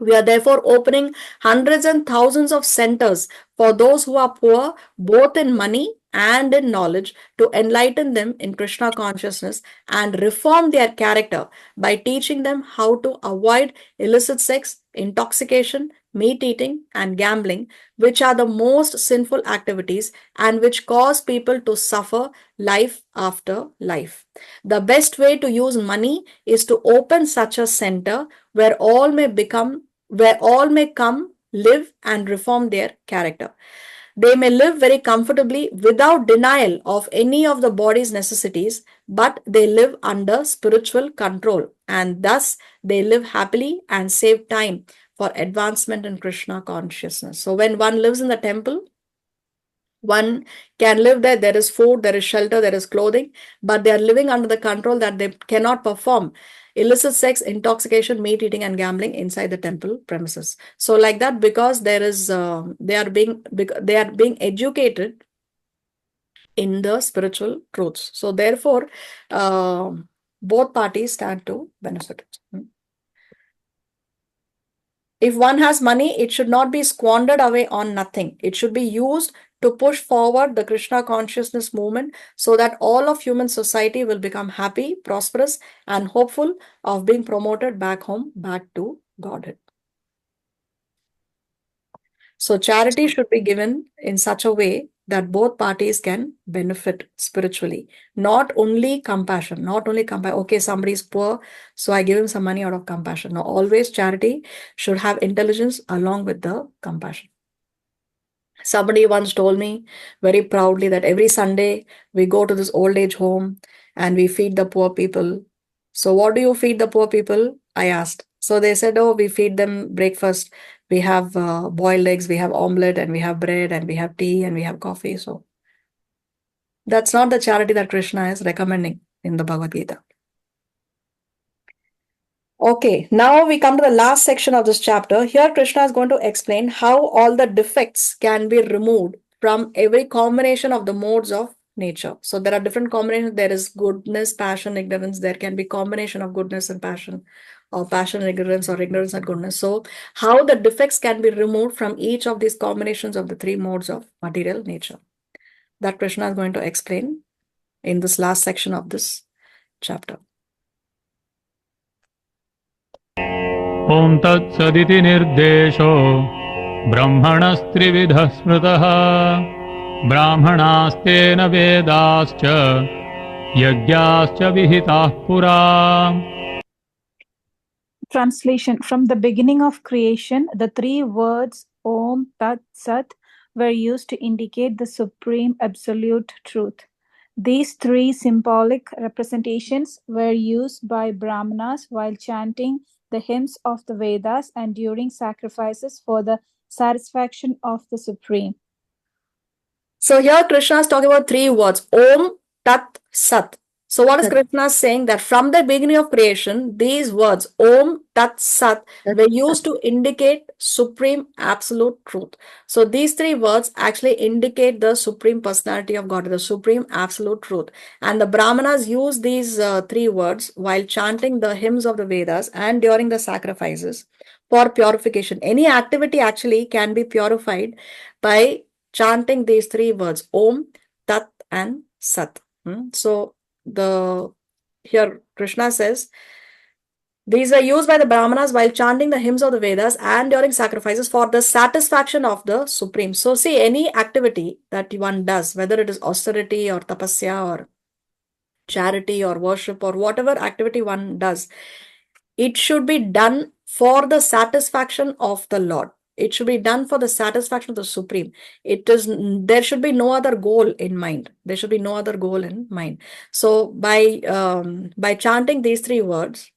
We are therefore opening hundreds and thousands of centers for those who are poor, both in money and in knowledge, to enlighten them in Krishna consciousness and reform their character by teaching them how to avoid illicit sex, intoxication, meat eating, and gambling, which are the most sinful activities and which cause people to suffer life after life. The best way to use money is to open such a center where all may come, live, and reform their character. They may live very comfortably without denial of any of the body's necessities, but they live under spiritual control, and thus they live happily and save time for advancement in Krishna consciousness. So when one lives in the temple, one can live there. There is food, there is shelter, there is clothing, but they are living under the control that they cannot perform illicit sex, intoxication, meat eating, and gambling inside the temple premises. So, like that, because they are being educated in the spiritual truths. So, therefore, both parties stand to benefit. If one has money, it should not be squandered away on nothing. It should be used to push forward the Krishna consciousness movement so that all of human society will become happy, prosperous, and hopeful of being promoted back home, back to Godhead. So charity should be given in such a way that both parties can benefit spiritually. Not only compassion, okay, somebody is poor, so I give him some money out of compassion. No, always charity should have intelligence along with the compassion. Somebody once told me very proudly that every Sunday we go to this old age home and we feed the poor people. So, what do you feed the poor people? I asked. So, they said, oh, we feed them breakfast. We have boiled eggs, we have omelette, and we have bread, and we have tea, and we have coffee. So, that's not the charity that Krishna is recommending in the Bhagavad Gita. Okay, now we come to the last section of this chapter. Here, Krishna is going to explain how all the defects can be removed from every combination of the modes of nature. So there are different combinations. There is goodness, passion, ignorance. There can be combination of goodness and passion, or passion and ignorance, or ignorance and goodness. So how the defects can be removed from each of these combinations of the three modes of material nature. That Krishna is going to explain in this last section of this chapter. ॐ तत्सदिति निर्देशो ब्रह्मणस्त्रिविधः स्मृतः ब्राह्मणास्तेन वेदाश्च यज्ञाश्च विहिताः पुरा. Translation: From the beginning of creation, the three words Om Tat Sat were used to indicate the supreme absolute truth. These three symbolic representations were used by Brahmanas while chanting the hymns of the Vedas and during sacrifices for the satisfaction of the Supreme. So here Krishna is talking about three words, Om, Tat, Sat. So what is Krishna saying? That from the beginning of creation, these words, Om, Tat, Sat, were used to indicate supreme absolute truth. So these three words actually indicate the supreme personality of God, the supreme absolute truth. And the Brahmanas use these three words while chanting the hymns of the Vedas and during the sacrifices for purification. Any activity actually can be purified by chanting these three words, Om, Tat, and Sat. So here Krishna says, these were used by the Brahmanas while chanting the hymns of the Vedas and during sacrifices for the satisfaction of the Supreme. So see, any activity that one does, whether it is austerity or tapasya or charity or worship or whatever activity one does, it should be done for the satisfaction of the Lord. It should be done for the satisfaction of the Supreme. There should be no other goal in mind. There should be no other goal in mind. So by chanting these three words,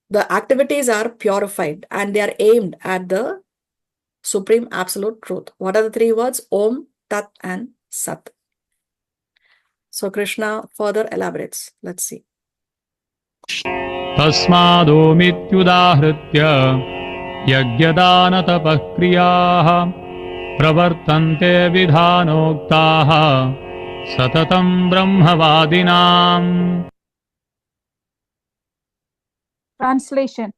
The activities are purified and they are aimed at the Supreme Absolute Truth. What are the three words? Om, Tat and Sat. So Krishna further elaborates. Let's see. तस्मादोमित्युदाहृत्य यज्ञदानतपः क्रियाः प्रवर्तन्ते विधानोक्ताः सततं ब्रह्मवादिनाम्. Translation.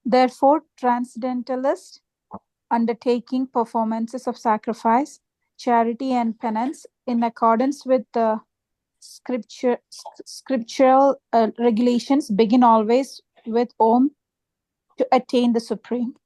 Therefore, transcendentalists undertaking performances of sacrifice, charity, and penance in accordance with the scriptural regulations begin always with Om to attain the Supreme.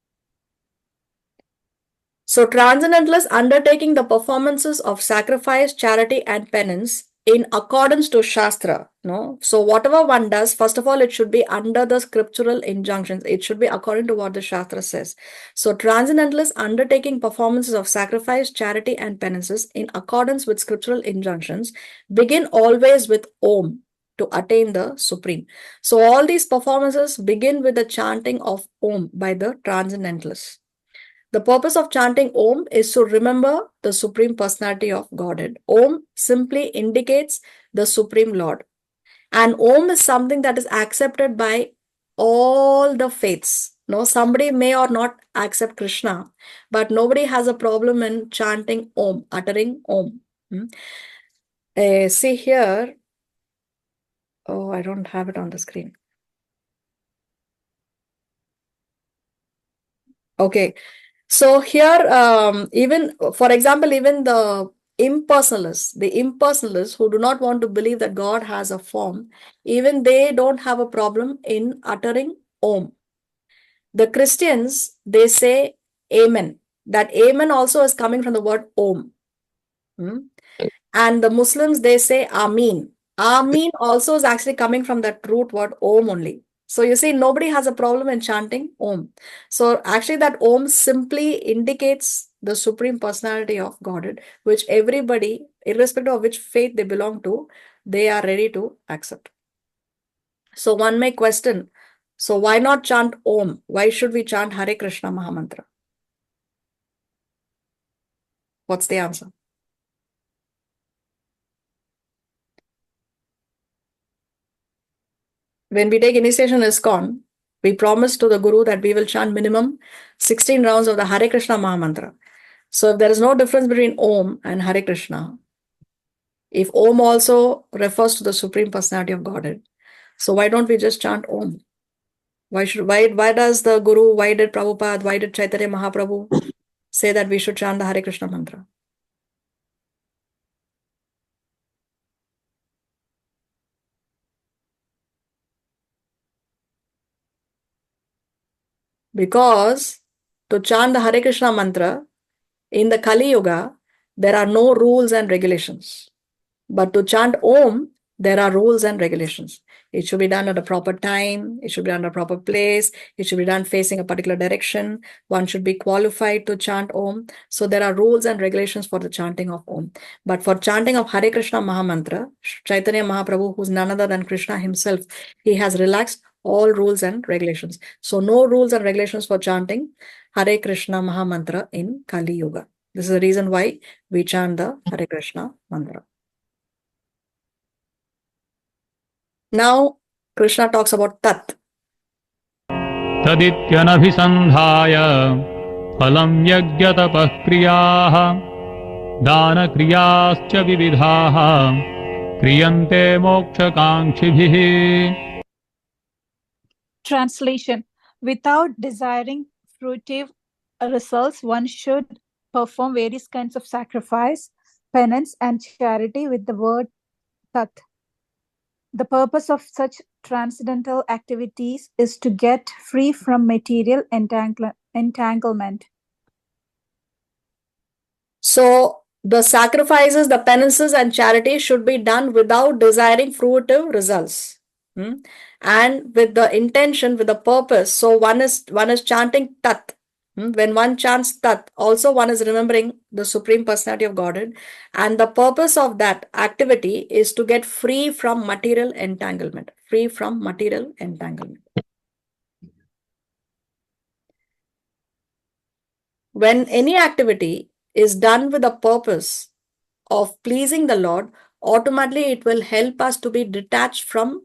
So transcendentalists undertaking the performances of sacrifice, charity, and penance in accordance to Shastra. No? So whatever one does, first of all, it should be under the scriptural injunctions. It should be according to what the Shastra says. So transcendentalists undertaking performances of sacrifice, charity, and penances in accordance with scriptural injunctions begin always with Om to attain the Supreme. So all these performances begin with the chanting of Om by the transcendentalists. The purpose of chanting Om is to remember the Supreme Personality of Godhead. Om simply indicates the Supreme Lord. And Om is something that is accepted by all the faiths. No, somebody may or not accept Krishna, but nobody has a problem in chanting Om, uttering Om. See here. Oh, I don't have it on the screen. Okay. So here, even, for example, even the impersonalists who do not want to believe that God has a form, even they don't have a problem in uttering Om. The Christians, they say Amen. That Amen also is coming from the word Om. And the Muslims, they say Ameen. Ameen also is actually coming from that root word Om only. So you see, nobody has a problem in chanting Om. So actually that Om simply indicates the Supreme Personality of Godhead, which everybody, irrespective of which faith they belong to, they are ready to accept. So one may question, so why not chant Om? Why should we chant Hare Krishna Mahamantra? What's the answer? When we take initiation in ISKCON, we promise to the Guru that we will chant minimum 16 rounds of the Hare Krishna Mahamantra. So if there is no difference between Om and Hare Krishna, if Om also refers to the Supreme Personality of Godhead, so why don't we just chant Om? Why does the Guru, why did Prabhupada, why did Chaitanya Mahaprabhu say that we should chant the Hare Krishna mantra? Because to chant the Hare Krishna mantra in the Kali Yuga, there are no rules and regulations. But to chant Om, there are rules and regulations. It should be done at a proper time. It should be done at a proper place. It should be done facing a particular direction. One should be qualified to chant Om. So there are rules and regulations for the chanting of Om. But for chanting of Hare Krishna Mahamantra, Chaitanya Mahaprabhu, who's none other than Krishna himself, he has relaxed all rules and regulations. So no rules and regulations for chanting Hare Krishna Mahamantra in Kali Yuga. This is the reason why we chant the Hare Krishna mantra. Now, Krishna talks about Tat. तदित्यनभिसन्धाय फलं यज्ञतपः क्रियाः दानक्रियाश्च विविधाः क्रियन्ते मोक्षकाङ्क्षिभिः. Translation. Without desiring fruitive results, one should perform various kinds of sacrifice, penance, and charity with the word Tat. The purpose of such transcendental activities is to get free from material entanglement. So, the sacrifices, the penances, and charity should be done without desiring fruitive results. And with the intention, with the purpose. So, one is chanting Tat. When one chants Tat, also one is remembering the Supreme Personality of Godhead. And the purpose of that activity is to get free from material entanglement. Free from material entanglement. When any activity is done with the purpose of pleasing the Lord, automatically it will help us to be detached from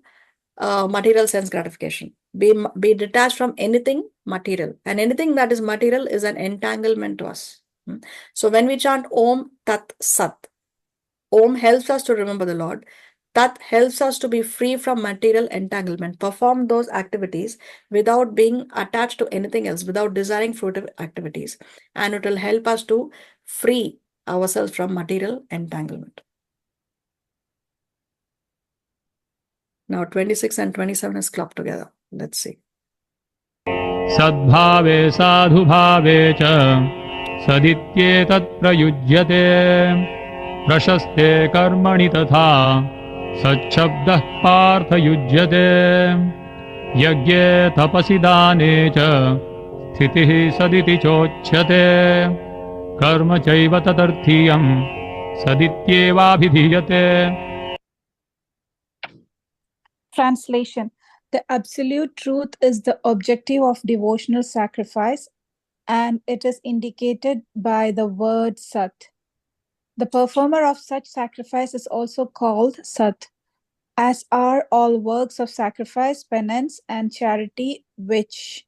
material sense gratification. Be detached from anything material, and anything that is material is an entanglement to us. So when we chant Om Tat Sat, Om helps us to remember the Lord. Tat helps us to be free from material entanglement, perform those activities without being attached to anything else, without desiring fruitive activities. And it will help us to free ourselves from material entanglement. Now 26 and 27 is clubbed together. Let's see. सद्भावे साधुभावे च सदित्येतत् प्रयुज्यते प्रशस्ते कर्मणि तथा सच्छब्दः पार्थयुज्यते यज्ञे तपसि दाने च स्थितिः सदिति चोच्यते कर्म चैव तदर्थीयं सदित्येवाभिधीयते. Translation: The absolute truth is the objective of devotional sacrifice, and it is indicated by the word Sat. The performer of such sacrifice is also called Sat, as are all works of sacrifice, penance, and charity, which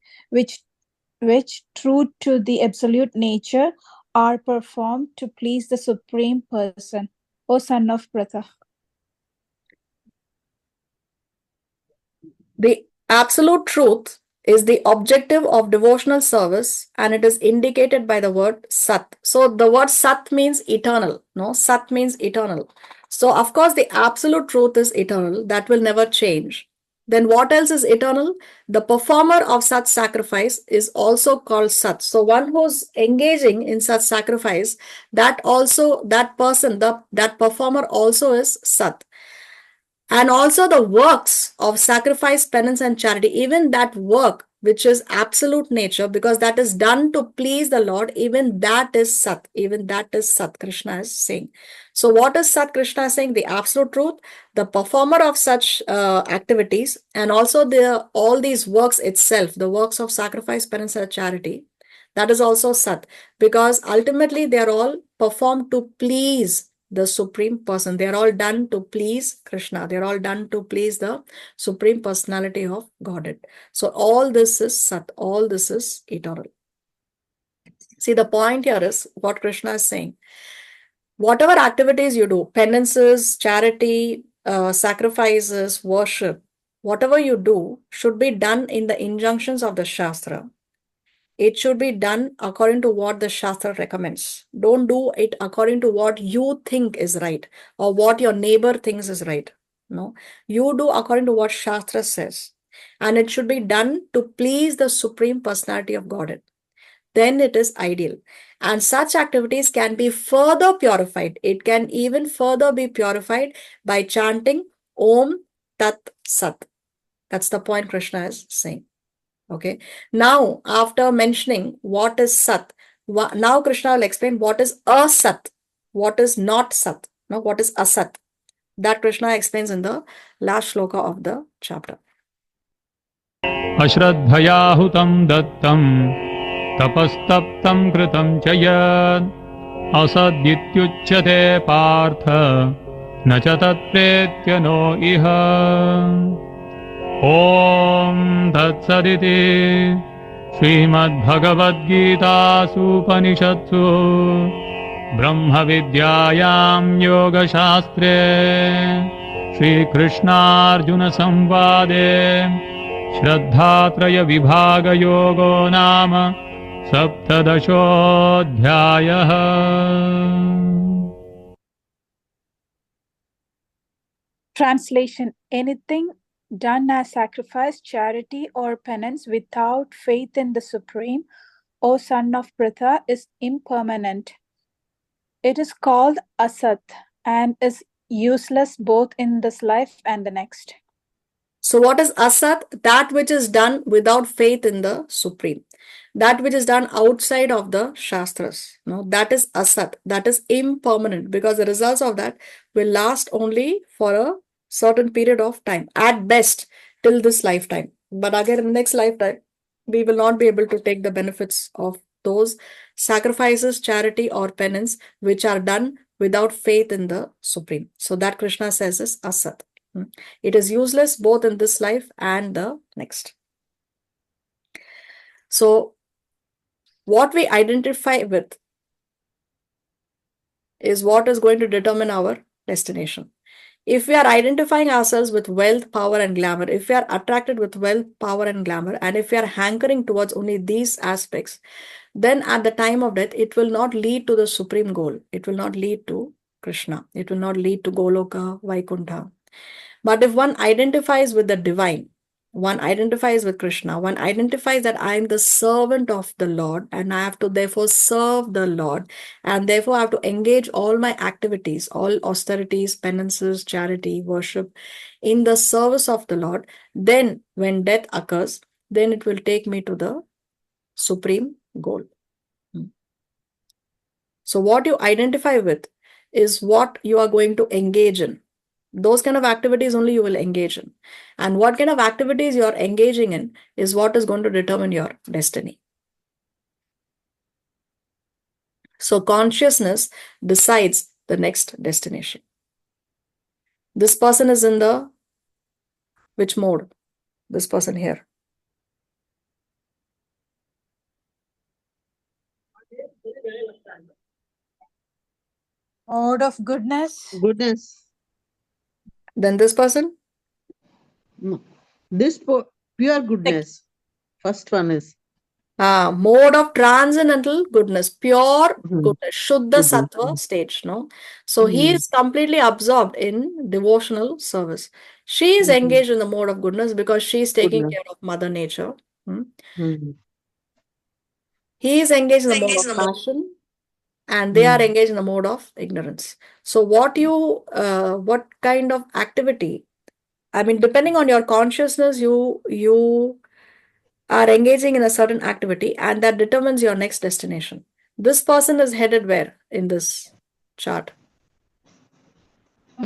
true to the absolute nature, are performed to please the Supreme Person, O son of Pratha. The absolute truth is the objective of devotional service, and it is indicated by the word Sat. So the word Sat means eternal. No, Sat means eternal. So of course the absolute truth is eternal. That will never change. Then what else is eternal? The performer of such sacrifice is also called Sat. So one who's engaging in such sacrifice, that performer also is Sat. And also the works of sacrifice, penance, and charity, even that work which is absolute nature, because that is done to please the Lord, even that is Sat. Even that is Sat, Krishna is saying. So what is Sat? Krishna is saying the absolute truth, the performer of such activities, and also all these works itself, the works of sacrifice, penance, and charity, that is also Sat, because ultimately they are all performed to please the Supreme Person. They are all done to please Krishna. They are all done to please the Supreme Personality of Godhead. So all this is Sat. All this is eternal. See, the point here is what Krishna is saying. Whatever activities you do, penances, charity, sacrifices, worship, whatever you do should be done in the injunctions of the Shastra. It should be done according to what the Shastra recommends. Don't do it according to what you think is right or what your neighbor thinks is right. No, you do according to what Shastra says. And it should be done to please the Supreme Personality of Godhead. Then it is ideal. And such activities can be further purified. It can even further be purified by chanting Om Tat Sat. That's the point Krishna is saying. Okay. Now, after mentioning what is Sat, now Krishna will explain what is Asat, what is not Sat, no, what is Asat. That Krishna explains in the last shloka of the chapter. अश्रद्धयाहुतं दत्तं तपस्तप्तं कृतं च यत् असदित्युच्यते पार्थ न च तत्प्रेत्य no इह. ॐ तत्सदिति श्रीमद्भगवद्गीतासूपनिषत्सु ब्रह्मविद्यायां योगशास्त्रे श्रीकृष्णार्जुनसंवादे श्रद्धात्रयविभागयोगो नाम सप्तदशोऽध्यायः. Translation: Anything done as sacrifice, charity, or penance without faith in the Supreme, O son of Pritha, is impermanent. It is called asat and is useless both in this life and the next. So what is Asat? That which is done without faith in the Supreme. That which is done outside of the Shastras. No, that is Asat. That is impermanent, because the results of that will last only for a certain period of time. At best, till this lifetime. But again, in the next lifetime, we will not be able to take the benefits of those sacrifices, charity, or penance which are done without faith in the Supreme. So that Krishna says is asat. It is useless both in this life and the next. So what we identify with is what is going to determine our destination. If we are identifying ourselves with wealth, power, and glamour, if we are attracted with wealth, power, and glamour, and if we are hankering towards only these aspects, then at the time of death, it will not lead to the supreme goal. It will not lead to Krishna. It will not lead to Goloka, Vaikuntha. But if one identifies with the divine, one identifies with Krishna, one identifies that I am the servant of the Lord and I have to therefore serve the Lord, and therefore I have to engage all my activities, all austerities, penances, charity, worship in the service of the Lord, then when death occurs, then it will take me to the supreme goal. So what you identify with is what you are going to engage in. Those kind of activities only you will engage in. And what kind of activities you are engaging in is what is going to determine your destiny. So consciousness decides the next destination. This person is in the which mode? This person here. Mode of goodness. Goodness. Then this person? No. This pure goodness. First one is Mode of transcendental goodness, pure goodness, Shuddha Goodness. Sattva stage, no? So he is completely absorbed in devotional service. She is engaged in the mode of goodness because she is taking Goodness. care of Mother Nature. Mhm. He is engaged in the mode of passion, and they are engaged in the mode of ignorance. So what kind of activity? I mean, depending on your consciousness, you are engaging in a certain activity, and that determines your next destination. This person is headed where in this chart?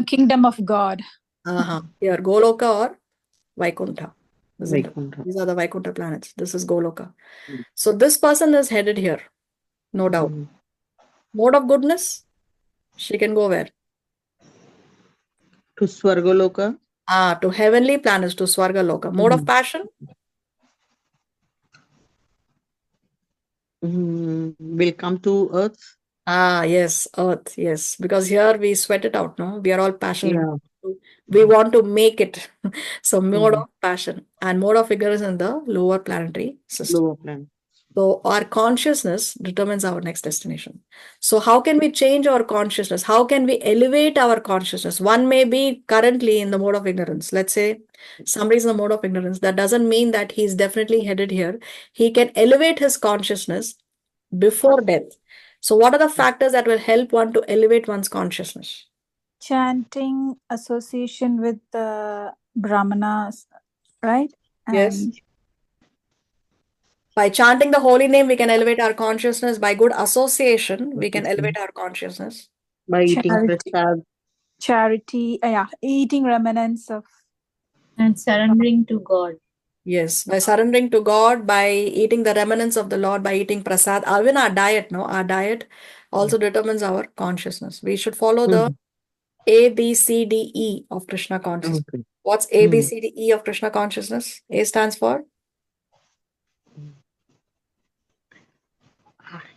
Kingdom of God. Here, Goloka or Vaikuntha. Vaikuntha. These are the Vaikuntha planets. This is Goloka. So this person is headed here, no doubt. Mode of goodness, she can go where? To Swargaloka. To heavenly planets, to Swargaloka. Mode of passion? Will come to earth. Yes, earth, yes. Because here we sweat it out, no? We are all passionate. Yeah. We want to make it. So mode of passion and mode of ignorance in the lower planetary system. Lower planet. So our consciousness determines our next destination. So how can we change our consciousness? How can we elevate our consciousness? One may be currently in the mode of ignorance. Let's say somebody is in the mode of ignorance. That doesn't mean that he's definitely headed here. He can elevate his consciousness before death. So what are the factors that will help one to elevate one's consciousness? Chanting, association with the Brahmanas, right? Yes. And By chanting the holy name, we can elevate our consciousness. By good association, we can elevate our consciousness. By eating charity, prasad. charity, eating remnants of. And surrendering to God. Yes, by surrendering to God, by eating the remnants of the Lord, by eating prasad. Even our diet, no? Our diet also determines our consciousness. We should follow the A, B, C, D, E of Krishna consciousness. Okay. What's A, B, C, D, E of Krishna consciousness? A stands for?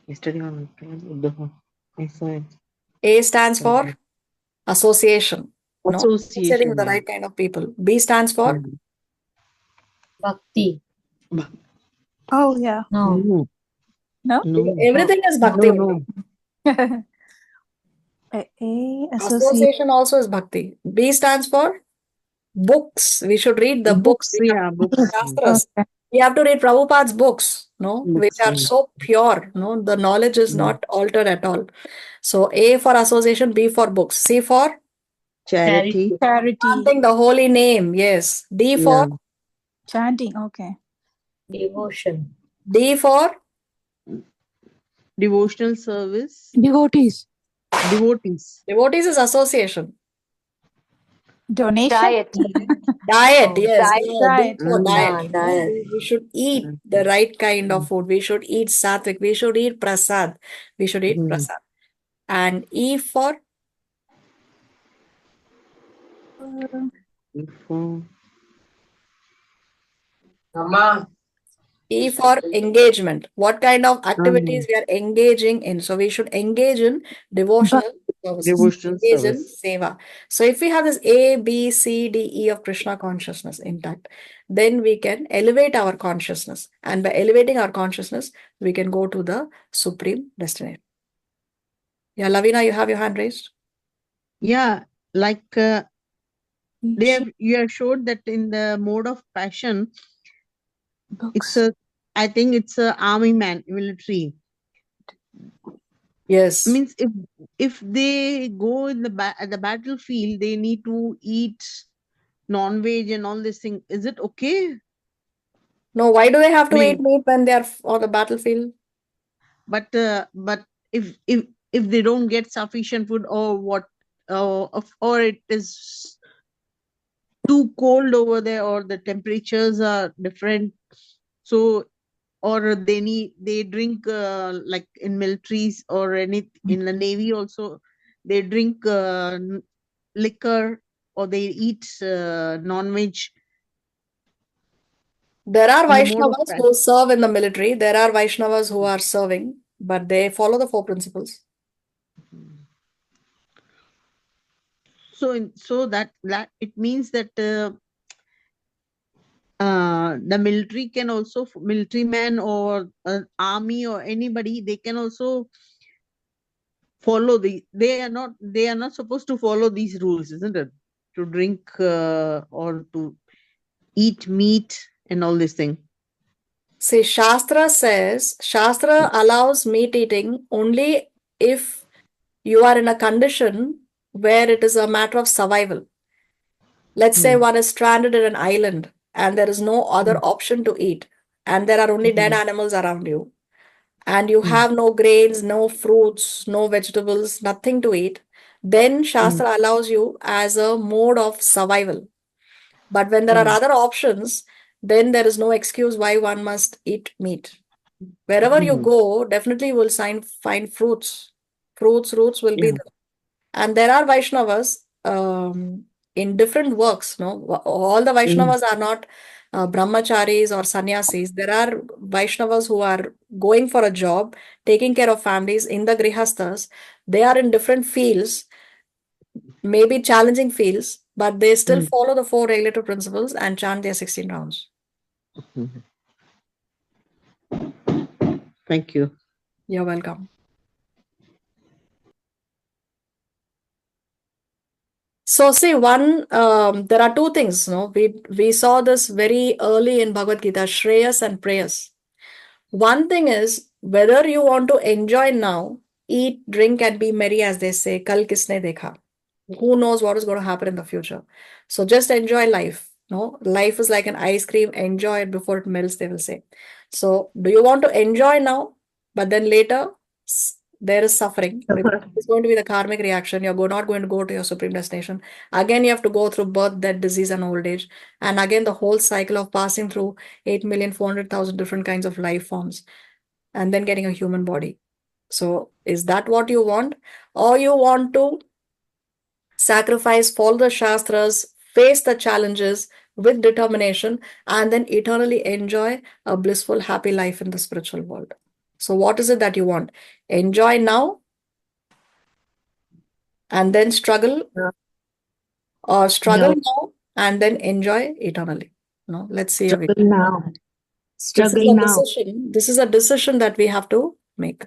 Yesterday on I saw it. A stands for association. No? Associating with the Association. right kind of people. B stands for? Bhakti. Oh, yeah. No. No? Everything is bhakti. No. Association also is bhakti. B stands for books. We should read the books. Yeah, books. Shastras. Okay. We have to read Prabhupada's books, no, Books, which are so pure, no, the knowledge is not altered at all. So A for association, B for books, C for Charity. Charity. chanting the holy name, yes. D for Chanting, okay. Devotion. D for Devotional service. Devotees. Devotees. devotees is association. Donation. Diet. Diet, Oh. yes. Diet. No, Diet. for diet. No, Diet. we should eat the right kind of food. We should eat sattvic. We should eat prasad. We should eat prasad. And E for E for engagement. What kind of activities we are engaging in? So we should engage in devotional services. Devotional Engage in service. seva. So if we have this A, B, C, D, E of Krishna consciousness intact, then we can elevate our consciousness. And by elevating our consciousness, we can go to the supreme destination. Yeah, Lavina, you have your hand raised. Yeah, like you have showed that in the mode of passion, it's I think it's a army man, military. Yes. Means if they go in the at the battlefield, they need to eat non-veg and all this thing. Is it okay? No, why do they have to I mean, eat meat when they are on the battlefield? but if they don't get sufficient food or what, or it is too cold over there, or the temperatures are different, so or they drink like in militaries or any in the navy also, they drink liquor, or they eat non-veg There are in the mode of Vaishnavas passion. who serve in the military. There are Vaishnavas who are serving, but they follow the 4 principles. So that it means that the military can also, military man or army or anybody, they can also follow they are not supposed to follow these rules, isn't it? To drink or to eat meat and all this thing. See, Shastra allows meat eating only if you are in a condition where it is a matter of survival. Let's say one is stranded in an island and there is no other option to eat, and there are only dead animals around you, and you have no grains, no fruits, no vegetables, nothing to eat, then Shastra allows you as a mode of survival. But when there are other options, then there is no excuse why one must eat meat. Wherever you go, definitely you will find fruits. Roots will be there. And there are Vaishnavas in different works. No, all the Vaishnavas are not brahmacharis or sannyasis. There are Vaishnavas who are going for a job, taking care of families in the grihasthas. They are in different fields, maybe challenging fields, but they still follow the 4 regulative principles and chant their 16 rounds. Thank you. You're welcome. So see, there are 2 things. No, we saw this very early in Bhagavad Gita, Shreyas and Prayas. One thing is whether you want to enjoy now, eat, drink, and be merry, as they say. Kal kisne dekha? Who knows what is going to happen in the future? So just enjoy life. No, life is like an ice cream. Enjoy it before it melts, they will say. So do you want to enjoy now, but then later there is suffering? It's going to be the karmic reaction. You're not going to go to your supreme destination. Again, you have to go through birth, death, disease, and old age. And again, the whole cycle of passing through 8,400,000 different kinds of life forms and then getting a human body. So is that what you want? Or you want to sacrifice, follow the Shastras, face the challenges with determination, and then eternally enjoy a blissful, happy life in the spiritual world? So what is it that you want? Enjoy now and then struggle, or struggle now and then enjoy eternally? No, let's see. Struggle now. Struggle now. This is a decision that we have to make.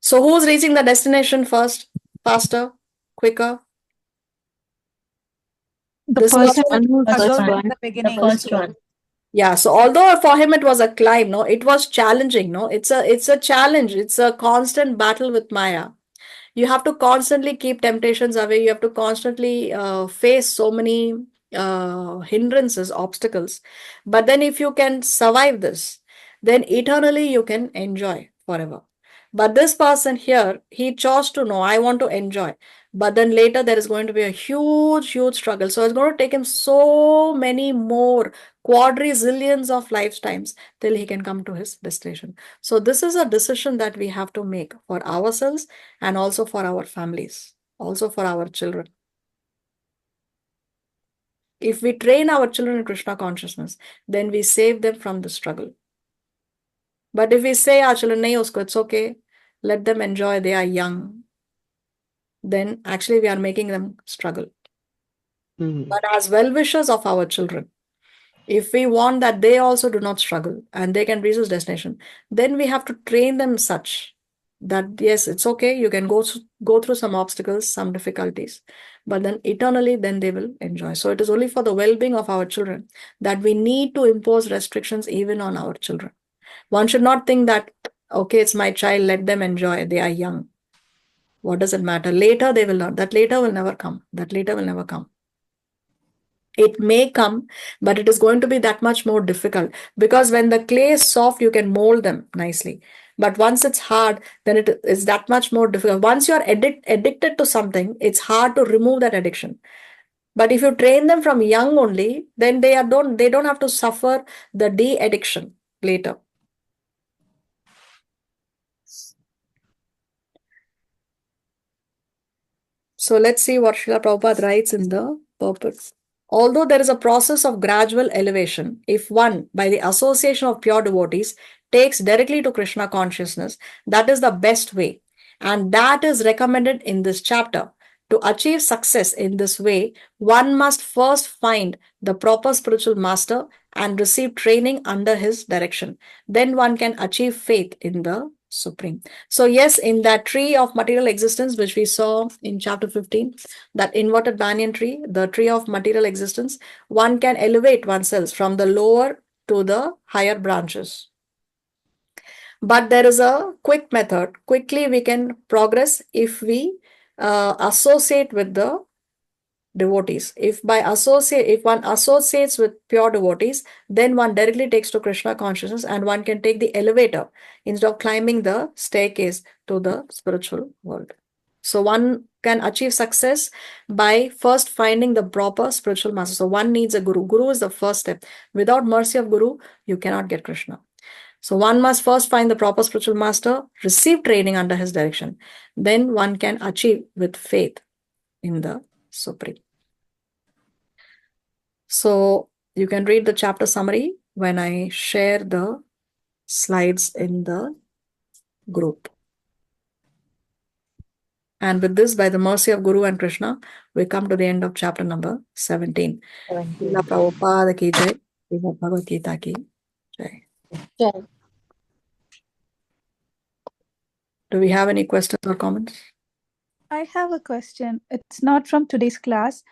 So who's reaching the destination first? Faster? Quicker? The This was person for- who First struggled one. in the The beginning. first one. Yeah, so although for him it was a climb, no, it was challenging, no, it's a challenge, it's a constant battle with Maya. You have to constantly keep temptations away. You have to constantly face so many hindrances, obstacles. But then, if you can survive this, then eternally you can enjoy forever. But this person here, he chose to know, I want to enjoy. But then later, there is going to be a huge, huge struggle. So it's going to take him so many more quadrillions of lifetimes till he can come to his destination. So, this is a decision that we have to make for ourselves and also for our families, also for our children. If we train our children in Krishna consciousness, then we save them from the struggle. But if we say our children, nahi usko, it's okay, let them enjoy, they are young, then actually we are making them struggle. But as well wishers of our children, if we want that they also do not struggle and they can reach this destination, then we have to train them such that yes, it's okay, you can go through some obstacles, some difficulties, but then eternally then they will enjoy. So it is only for the well-being of our children that we need to impose restrictions even on our children. One should not think that okay, it's my child, let them enjoy, they are young, what does it matter, later they will not, that later will never come, that later will never come. It may come, but it is going to be that much more difficult, because when the clay is soft, you can mold them nicely. But once it's hard, then it is that much more difficult. Once you are addicted to something, it's hard to remove that addiction. But if you train them from young only, then they don't have to suffer the de-addiction later. So let's see what Srila Prabhupada writes in the purpose. Although there is a process of gradual elevation, if one, by the association of pure devotees, takes directly to Krishna consciousness, that is the best way. And that is recommended in this chapter. To achieve success in this way, one must first find the proper spiritual master and receive training under his direction. Then one can achieve faith in the Supreme. So yes, in that tree of material existence, which we saw in chapter 15, that inverted banyan tree, the tree of material existence, one can elevate oneself from the lower to the higher branches. But there is a quick method. Quickly we can progress if we associate with the devotees. If one associates with pure devotees, then one directly takes to Krishna consciousness and one can take the elevator instead of climbing the staircase to the spiritual world. So one can achieve success by first finding the proper spiritual master. So one needs a guru. Guru is the first step. Without mercy of guru, you cannot get Krishna. So one must first find the proper spiritual master, receive training under his direction. Then one can achieve with faith in the Supreme. So you can read the chapter summary when I share the slides in the group. And with this, by the mercy of Guru and Krishna, we come to the end of chapter number 17. Srila Prabhupada ki jai, Srila Bhagavad Gita ki jai. Do we have any questions or comments? I have a question. It's not from today's class.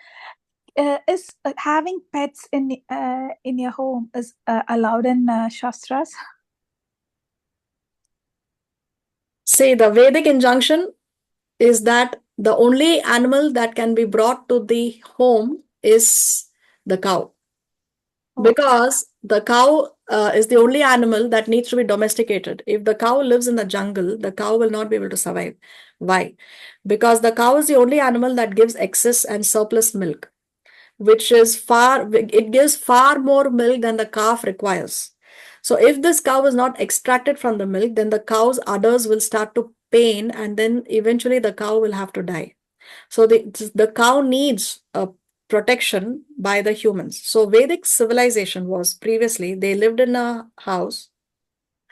Is having pets in your home is allowed in Shastras? Say the Vedic injunction is that the only animal that can be brought to the home is the cow. Because the cow is the only animal that needs to be domesticated. If the cow lives in the jungle, the cow will not be able to survive. Why? Because the cow is the only animal that gives excess and surplus milk, which is it gives far more milk than the calf requires. So if this cow is not extracted from the milk, then the cow's udders will start to pain and then eventually the cow will have to die. So the cow needs a protection by the humans. So Vedic civilization was previously, they lived in a house.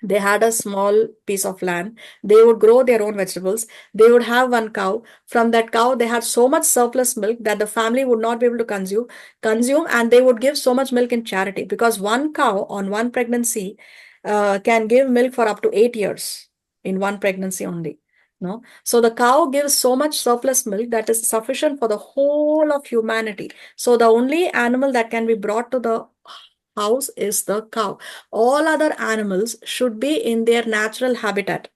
They had a small piece of land. They would grow their own vegetables. They would have one cow. From that cow, they had so much surplus milk that the family would not be able to consume, and they would give so much milk in charity, because one cow on one pregnancy can give milk for up to 8 years in one pregnancy only. No, so the cow gives so much surplus milk that is sufficient for the whole of humanity. So the only animal that can be brought to the house is the cow. All other animals should be in their natural habitat.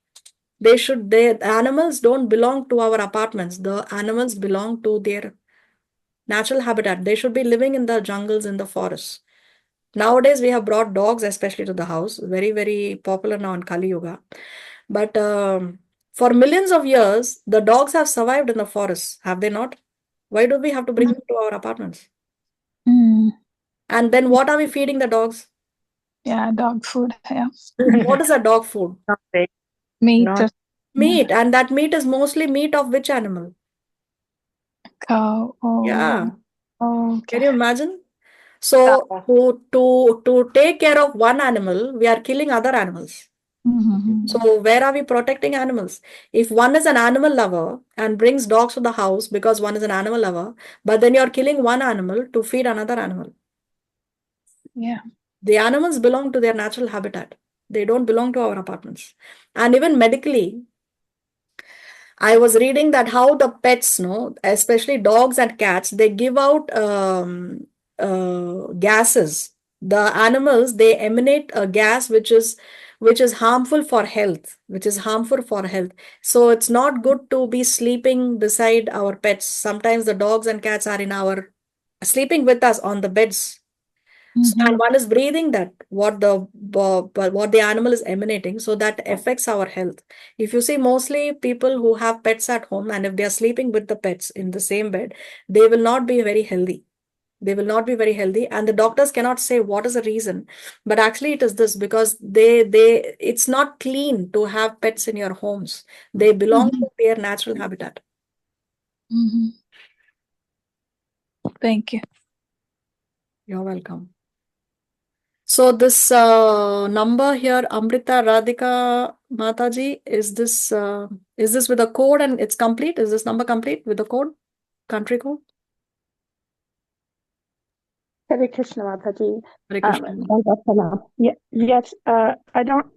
The animals don't belong to our apartments. The animals belong to their natural habitat. They should be living in the jungles, in the forests. Nowadays, we have brought dogs, especially to the house. Very, very popular now in Kali Yuga. But for millions of years, the dogs have survived in the forests, have they not? Why do we have to bring them to our apartments? Mm. And then what are we feeding the dogs? Yeah, dog food. Yeah. What is a dog food? Not very- Meat. Not- Meat. And that meat is mostly meat of which animal? Cow. Oh. Yeah. Oh, Can okay. you imagine? So to take care of one animal, we are killing other animals. Mm-hmm. So where are we protecting animals? If one is an animal lover and brings dogs to the house because one is an animal lover, but then you're killing one animal to feed another animal. Yeah. The animals belong to their natural habitat. They don't belong to our apartments. And even medically, I was reading that how the pets, no, especially dogs and cats, they give out gases. The animals, they emanate a gas which is harmful for health, which is harmful for health. So it's not good to be sleeping beside our pets. Sometimes the dogs and cats are in our sleeping with us on the beds. And one is breathing that what the animal is emanating, so that affects our health. If you see, mostly people who have pets at home, and if they are sleeping with the pets in the same bed, they will not be very healthy. They will not be very healthy, and the doctors cannot say what is the reason. But actually, it is this, because they it's not clean to have pets in your homes. They belong to their natural habitat. Mm-hmm. Thank you. You're welcome. So this number here, Amrita Radhika Mataji, is this with a code and it's complete? Is this number complete with the code, country code? Hare Krishna Mataji. Hare Krishna. Yes, I don't,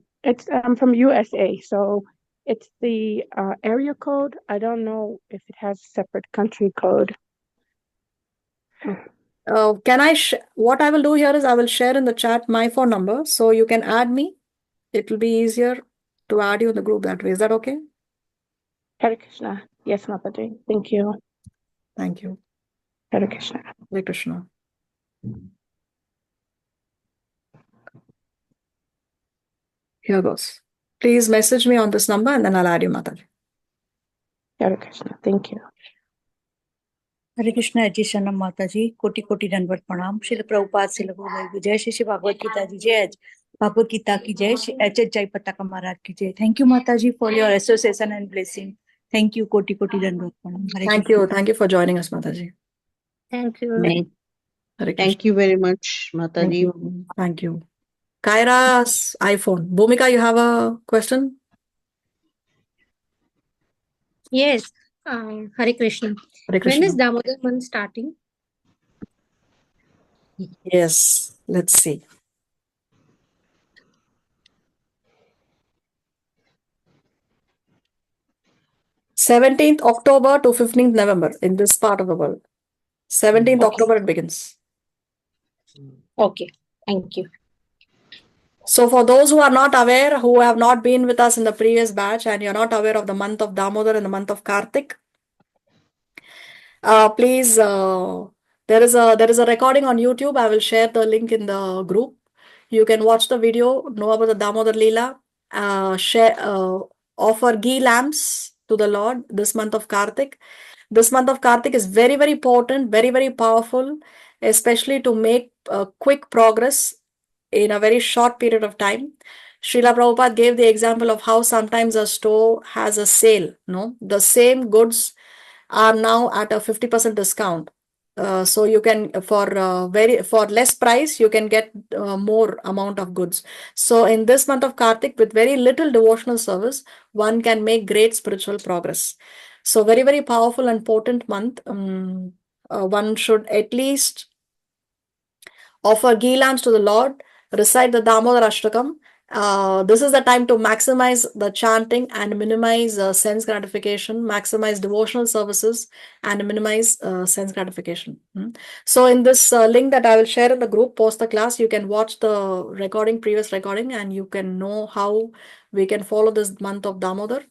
I'm from USA, so it's the area code. I don't know if it has a separate country code. What I will do here is I will share in the chat my phone number, so you can add me. It will be easier to add you in the group that way. Is that okay? Hare Krishna. Yes, Mataji. Thank you. Thank you. Hare Krishna. Hare Krishna. Here goes. Please message me on this number and then I'll add you, Mataji. Hare Krishna. Thank you. हरे कृष्ण अजी शनम माता जी कोटि कोटि दंडवत प्रणाम श्री प्रभुपाद श्री लघु जय श्री भागवत गीता जी जय भागवत गीता की जय श्री एच जय पताका महाराज की जय थैंक यू माता जी for your association and blessing thank you कोटि कोटि दंडवत प्रणाम हरे Thank you for joining us, Mataji. Thank you. Hare Krishna. Thank you very much, Thank Mataji. you. Thank you. Kaira's iPhone. Bhumika, you have a question? Yes. Hare Krishna. Hare When Krishna. is Damodar month starting? Yes, let's see. Seventeenth October to 15th November in this part of the world. 17th Okay. October it begins. Okay. Thank you. So for those who are not aware, who have not been with us in the previous batch, and you're not aware of the month of Damodar and the month of Kartik, please, there is a recording on YouTube. I will share the link in the group. You can watch the video, know about the Damodar Leela, offer ghee lamps to the Lord this month of Kartik. This month of Kartik is very, very potent, very, very powerful, especially to make quick progress in a very short period of time. Srila Prabhupada gave the example of how sometimes a store has a sale. No, the same goods are now at a 50% discount. So you can for less price you can get more amount of goods. So in this month of Kartik, with very little devotional service, one can make great spiritual progress. So very, very powerful and potent month. One should at least offer ghee lamps to the Lord, recite the Damodar Ashtakam, This is the time to maximize the chanting and minimize sense gratification, maximize devotional services and minimize sense gratification. So in this link that I will share in the group post the class, you can watch the recording, previous recording, and you can know how we can follow this month of Damodar.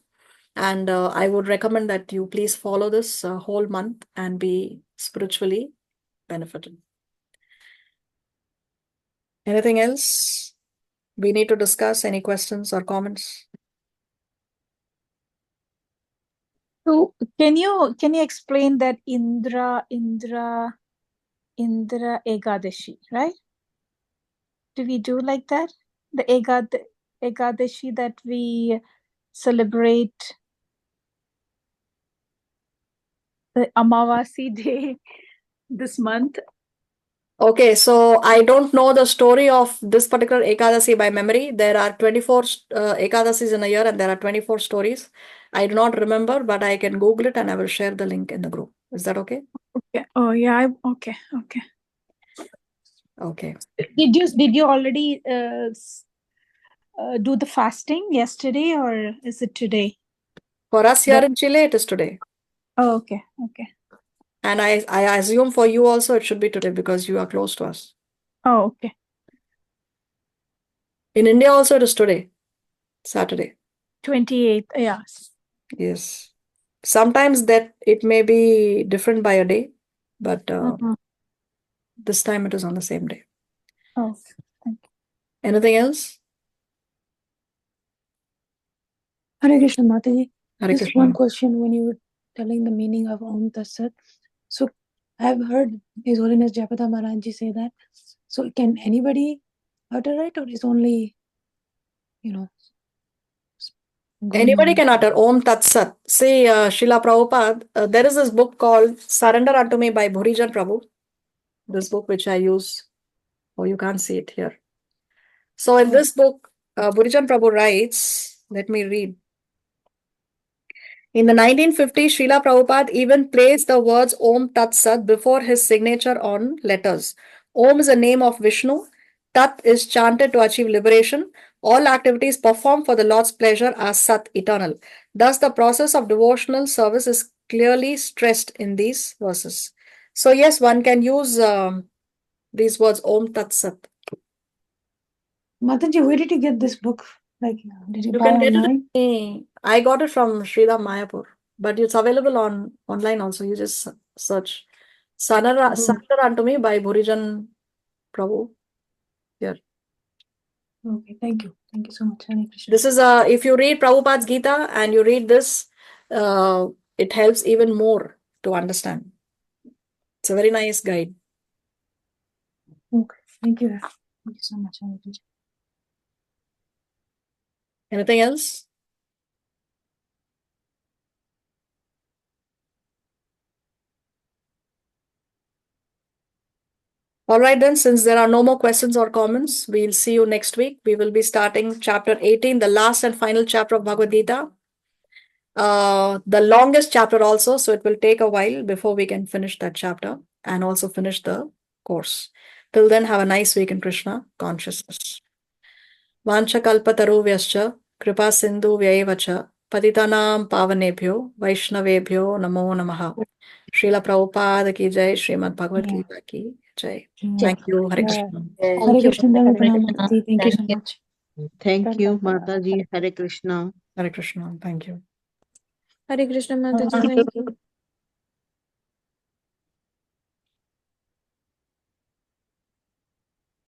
And I would recommend that you please follow this whole month and be spiritually benefited. Anything else we need to discuss? Any questions or comments? So can you explain that Indra Ekadashi, right? Do we do like that? The Ekadashi that we celebrate the Amavasi day this month. Okay, so I don't know the story of this particular Ekadasi by memory. There are 24 Ekadasis in a year and there are 24 stories. I do not remember, but I can Google it and I will share the link in the group. Is that okay? Okay. Oh yeah. Okay. Okay. Did you already do the fasting yesterday or is it today? For us here in Chile, it is today. Oh, okay. And I assume for you also it should be today because you are close to us. Oh, okay. In India also it is today, Saturday. 28th, yes. Yes. Sometimes that it may be different by a day, but this time it is on the same day. Oh, thank you. Anything else? Hare Krishna, Mataji. Hare Just Krishna. one question when you were telling the meaning of Om Tat Sat. So I've heard His Holiness Jayaprada Maharaj Ji say that. So can anybody utter it or is only, Anybody can utter Om Tat Sat. See, Srila Prabhupada, there is this book called Surrender Unto Me by Bhurijan Prabhu. This book which I use. Oh, you can't see it here. So in this book, Bhurijan Prabhu writes, let me read. In the 1950s, Srila Prabhupada even placed the words Om Tat Sat before his signature on letters. Om is a name of Vishnu. Tat is chanted to achieve liberation. All activities performed for the Lord's pleasure are Sat, eternal. Thus, the process of devotional service is clearly stressed in these verses. So, yes, one can use these words Om Tat Sat. Mataji, where did you get this book? Like, did you You buy can get online? it. I got it from Sridhar Mayapur, but it's available online also. You just search Surrender Unto Me by Bhurijan Prabhu. Here. Okay, thank you. Thank you so much. Hare Krishna. This is if you read Prabhupada's Gita and you read this, it helps even more to understand. It's a very nice guide. Okay, thank you. Thank you so much. Hare Krishna. Anything else? All right, then, since there are no more questions or comments, we'll see you next week. We will be starting chapter 18, the last and final chapter of Bhagavad Gita. The longest chapter also, so it will take a while before we can finish that chapter and also finish the course. Till then, have a nice week in Krishna consciousness. Vancha kalpataruvyaschа kripa sindhu vyaivacha patitanam pavanebhyo vaishnavebhyo namo namaha. Srila Prabhupada ki jai, Srimad Bhagavad Gita ki jai. Thank you. Hare Krishna. Hare Krishna, Hare Krishna, Mataji. Thank you so much. Thank you, Mataji. Hare Krishna. Hare Krishna. Thank you. Hare Krishna, Mataji. Thank you.